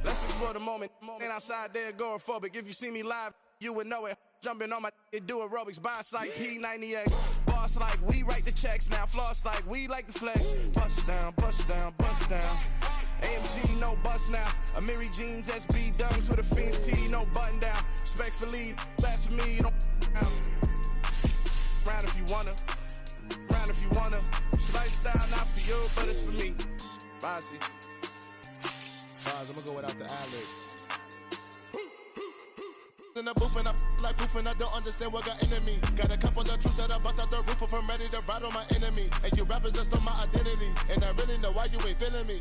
Let's explore the moment. Ain't outside there agoraphobic. If you see me live, you would know it. Jumping on my do aerobics, boss like P90X. Boss like we write the checks now. Floss like we like the flex. Bust down, bust down, bust down. AMG, no bust now. Amiri jeans, SB dunks with a Fiends T, no button down. Respectfully, that's for me, you don't round if you wanna. Round if you wanna. It's lifestyle, not for you, but it's for me. Bossy. I'm gonna go without the ad-libs. In the booth and I like poof and I don't understand what got into me. Got a couple of truths that I bust out the roof of, I'm ready to ride on my enemy. And you rappers just stole my identity, and I really know why you ain't feeling me.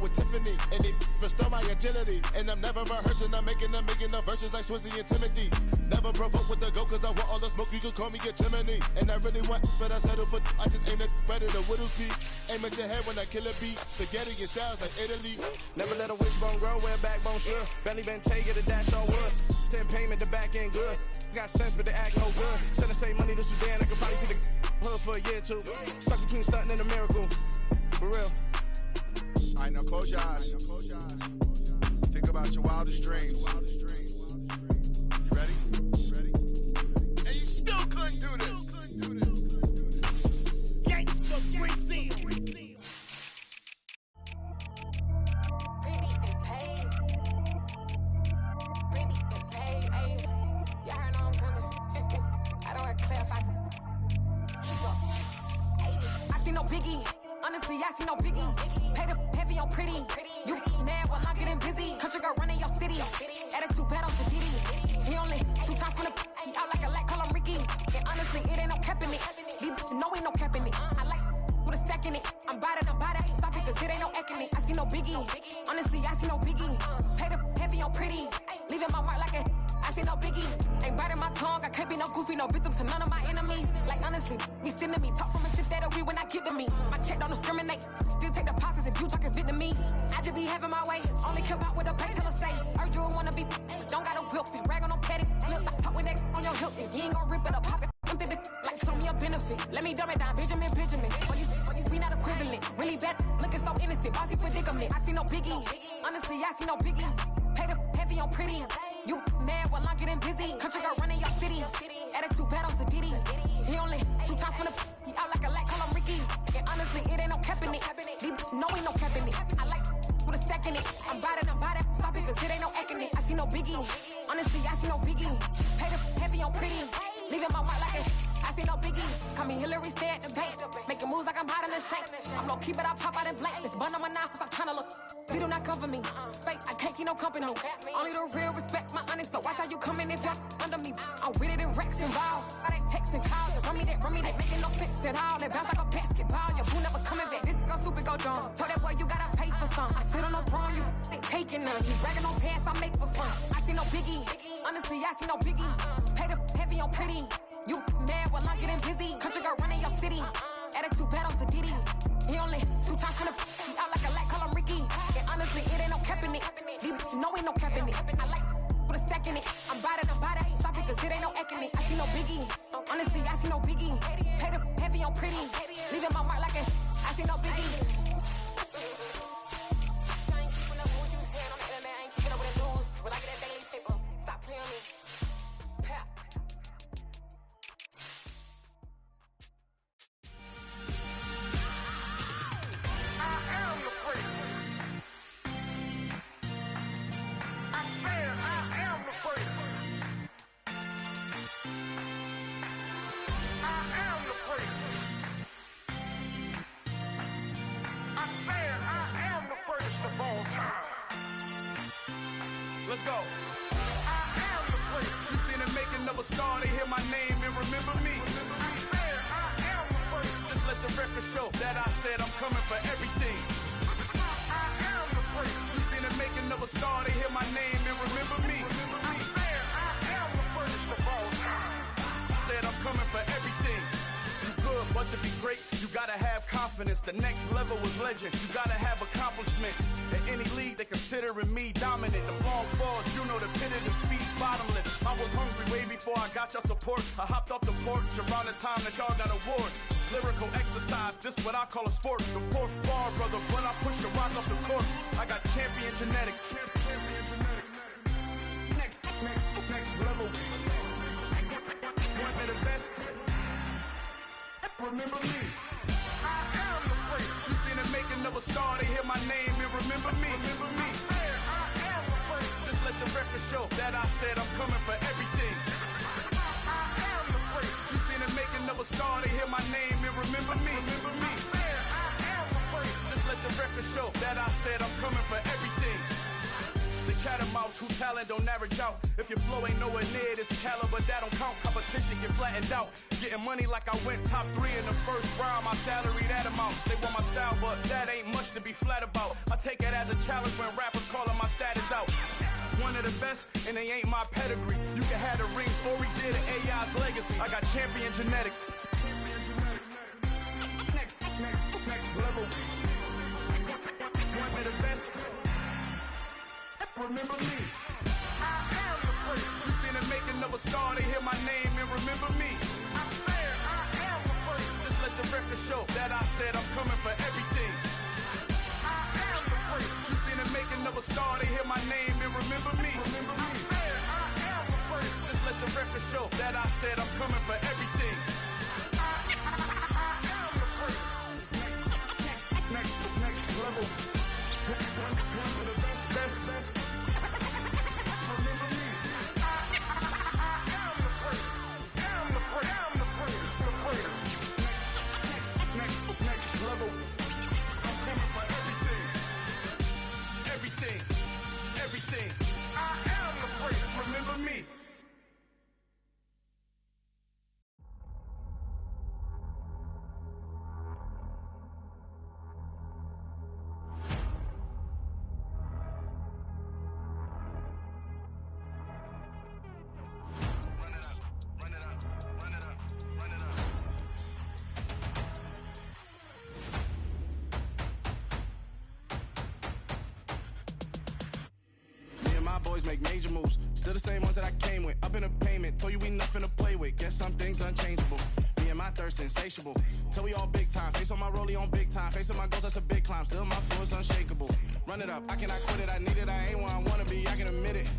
With Tiffany, and they restore my agility. And I'm never rehearsing, I'm making the verses like Swizzy and Timothy. Never provoke with the go, cause I want all the smoke, you can call me a chimney. And I really want, but I settle for, I just aim it better than Whittle P. Aim at your head when I kill a beat. Spaghetti and shells like Italy. Never let a wishbone grow where a backbone should. Belly been take it, a dash on wood. 10 payment, the back end good. Got sense, but the act no good. Send the same money to Sudan, I could probably take the hood for a year or two. Stuck between stunting and a miracle. For real. Alright, now close your eyes. Think about your wildest dreams. You ready? And you still couldn't do this. Gangsta Brazil. Honestly, I see no biggie. Pay the heavy on pretty. You mad while I'm getting busy. Country girl running your city. Attitude bad on the Diddy. He only 2 times from the he out like a light, call him Ricky. And honestly, it ain't no cap in it. These no ain't no cap in it. I like with a stack in it. I'm biting, ain't stop it, cause it ain't no acting it. I see no biggie. Honestly, I see no biggie. Pay the heavy on pretty. Leaving my mark like a I see no biggie. Ain't biting my tongue, I can't be no goofy, no victim to none of my enemies. Like honestly, be sending me talk from a sit that we when I get to me. My check don't discriminate, still take deposits if you talking Vietnamese. I just be having my way, only come out with a pay till I say. Urge you wanna be, don't gotta whip it, brag on no petty. Look, I talk with that on your hip, if you ain't gon' rip it or pop it. I'm the like show me a benefit. Let me dumb it down, Benjamin. For these we not equivalent. Really bad, looking so innocent. Bossy predicament. I see no biggie. Honestly, I see no biggie. Pay the heavy on pretty. You mad while I'm getting busy. Country girl running your city. Attitude bad on the Diddy. He only 2 times from the he out like a light, call him Ricky. And honestly, it ain't no cap in it. No ain't no cap in it. I like with a stack in it. I'm biting, stop it, cause it ain't no acting it. I see no biggie. Honestly, I see no biggie. Pay the heavy on pretty. Leaving my mark like a I see no biggie. Call me Hillary, stay at the bank. Making moves like I'm hot in the shank. I'm no keep it, I pop out in blank. This bun on my knife, stop trying to look. They do not cover me. Fake, I can't keep no company. Only the real respect my honest. So watch how you coming if you're under me. I'm with it in Rex involved. I they texting calls. Run me that making no sense at all. They bounce like a basketball. Your boo never coming back. This go stupid, go dumb. Told that boy you gotta pay for some. I sit on the throne, you they taking none. You bragging on pants, I make for fun. I see no biggie. Honestly, I see no biggie. Pay the heavy on pretty. You mad while I'm getting busy. Country girl running your city. Attitude bad on the Diddy. He only 2 times from the he out like a light, call him Ricky. And honestly, it ain't no cap in it. No ain't no cap in it. I like with a stack in it. I'm biting, stop it, cause it ain't no acting it. I see no biggie. Honestly, I see no biggie. Pay the heavy on pretty. Leaving my mark like a I see no biggie. I ain't keeping up with what you saying on the internet. I ain't keeping up with the news. When I get that daily paper, stop playing me. Pap. Let's go. I am the prince. You seen the making of a star, they hear my name and remember me. I am the prince. Just let the record show that I said I'm coming for everything. I am the prince. You seen the making of a star, they hear my name and remember me. I am the prince of all time. Said I'm coming for everything. You good, but to be great, you gotta have confidence. confidence. The next level was legend. You gotta have accomplishments. In any league, they considering me dominant. The long falls, you know the pit of defeat, bottomless. I was hungry way before I got your support. I hopped off the porch around the time that y'all got awards. Lyrical exercise, this what I call a sport. The fourth bar, brother, when I push the rock off the court. I got champion genetics. Champion genetics. Next level. One of the best. Remember me. I am the great. You seen the making of a star, they hear my name and remember me. Remember me. I am the great. Just let the record show that I said I'm coming for everything. I am the great. You seen the making of a star, they hear my name and remember me. Remember me. I am the great. Just let the record show that I said I'm coming for everything. The catamounts who talent don't average out. If your flow ain't nowhere near this caliber, that don't count. Competition get flattened out. Getting money like I went top 3 in the first round. My salary that amount. They want my style, but that ain't much to be flat about. I take it as a challenge when rappers calling my status out. One of the best, and they ain't my pedigree. You can have the rings, or we did an AI's legacy. I got champion genetics. Next level. One of the best. Remember me. I am the great. You seen the making of a star, they hear my name and remember me. I am the great. Just let the record show that I said I'm coming for everything. I am the great. You seen the making of a star, they hear my name and remember me. Remember me. I am the great. Just let the record show that I said I'm coming for everything. I am the great. Next level. One of the best. Remember me. I am the great. Am the great. Next level. I'm coming for everything. I am the great. Remember me. Boys make major moves, still the same ones that I came with. Up in a payment, told you we nothing to play with. Guess some things unchangeable. Me and my thirst insatiable. Till we all big time. Face on my rollie on big time. Facing my goals, that's a big climb. Still my flow is unshakable. Run it up, I cannot quit it. I need it, I ain't where I wanna be. I can admit it.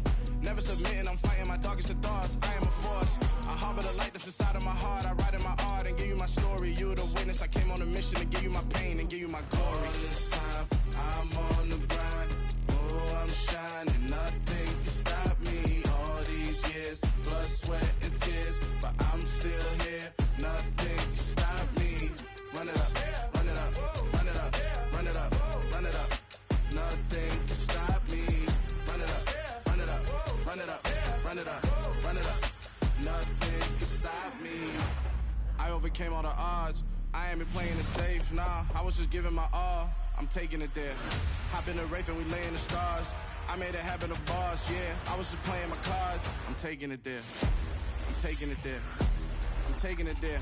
Never submitting, I'm fighting my darkest of thoughts. I am a force. I harbor the light that's inside of my heart. I write in my art and give you my story. You the witness. I came on a mission to give you my pain and give you my glory. All this time, I'm on the grind. Oh, I'm shining. Nothing can stop me. All these years, blood, sweat, and tears. But I'm still here. Nothing can stop me. Run it up, run it up, run it up, run it up, run it up. Nothing can stop me. Run it up, run it up, run it up, run it up, run it up. Nothing can stop me. I overcame all the odds. I ain't been playing it safe, nah. I was just giving my all. I'm taking it there. Hop in the Wraith and we lay in the stars. I made it happen to boss, yeah. I was just playing my cards. I'm taking it there. I'm taking it there. I'm taking it there.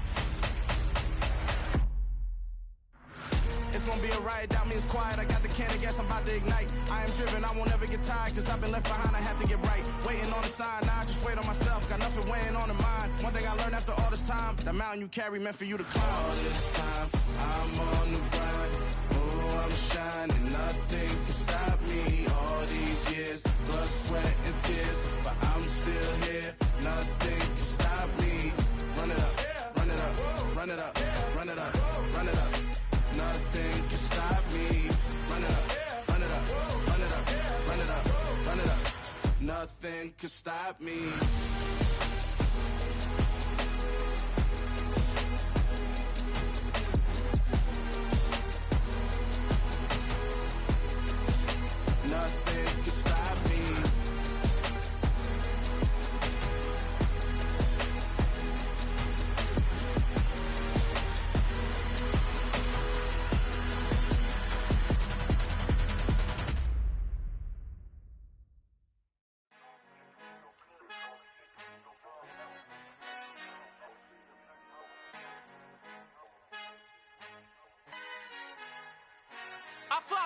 It's gonna be a riot, doubt me it's quiet. I got the can of gas, I'm about to ignite. I am driven, I won't ever get tired, cause I've been left behind, I have to get right. Waiting on the sign, now I just wait on myself. Got nothing weighing on the mind. One thing I learned after all this time, that mountain you carry meant for you to climb. All this time, I'm on the grind. Oh, I'm shining, nothing can stop me. All these years, blood, sweat, and tears. But I'm still here, nothing can stop me. Run it up, run it up, run it up, run it up, run it up. Nothing can stop me. Run it up, run it up, run it up, run it up, run it up. Nothing can stop me. Nothing can stop me.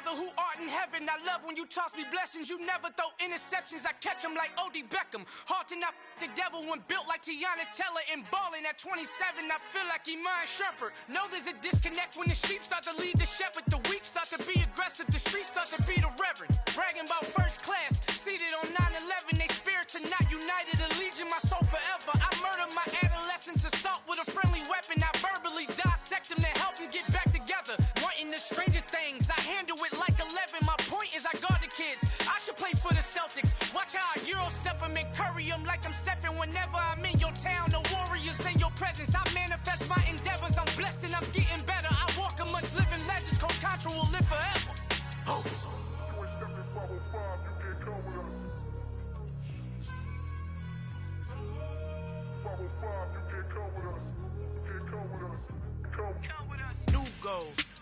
Father who art in heaven, I love when you toss me blessings. You never throw interceptions, I catch them like O.D. Beckham. Hard to not the devil when built like Tiana Teller and balling at 27. I feel like Iman Shumpert. Know there's a disconnect when the sheep start to lead the shepherd. The weak start to be aggressive, the streets start to be the reverend. Bragging about first class, seated on 9/11. They spirits are not united, a legion, my soul forever. I murder my adolescence, assault with a friendly weapon. I verbally dissect them to help them get back together. Wanting the stranger things, I handle it like 11. My point is I guard the kids. I should play for the Celtics. Watch how I Euro step them and curry them like I'm Stephen. Whenever I'm in your town, the Warriors in your presence. I manifest my endeavors. I'm blessed and I'm getting better. I walk amongst living legends. Coach Contra will live forever. Oh.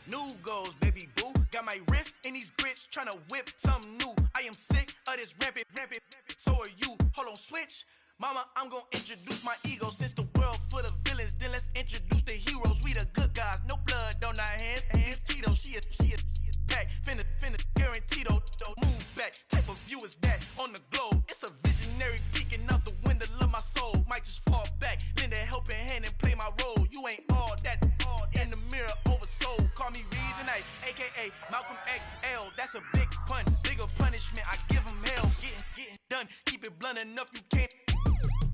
New goals, baby boo. Got my wrist in these grits, tryna whip something new. I am sick of this rampant. So are you. Hold on, switch. Mama, I'm gonna introduce my ego. Since the world full of villains, then let's introduce the heroes. We the good guys, no blood on our hands. Hands Tito, she a pack. Finna guaranteed move back. Type of view is that on the globe? It's a visionary peeking out the window of my soul. Might just fall back, lend a helping hand and play my role. You ain't all that. In the mirror oversold. Call me Reason A, aka Malcolm XL. That's a big pun, bigger punishment. I give him hell. Getting done. Keep it blunt enough. You can't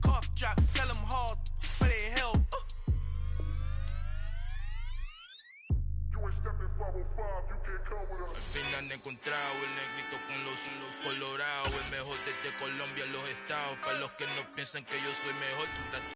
cough drop. Tell them hard for their health. Al fin han encontrado el negrito con los colorados. El mejor desde Colombia, los estados. Para los que no piensan que yo soy mejor, tú estás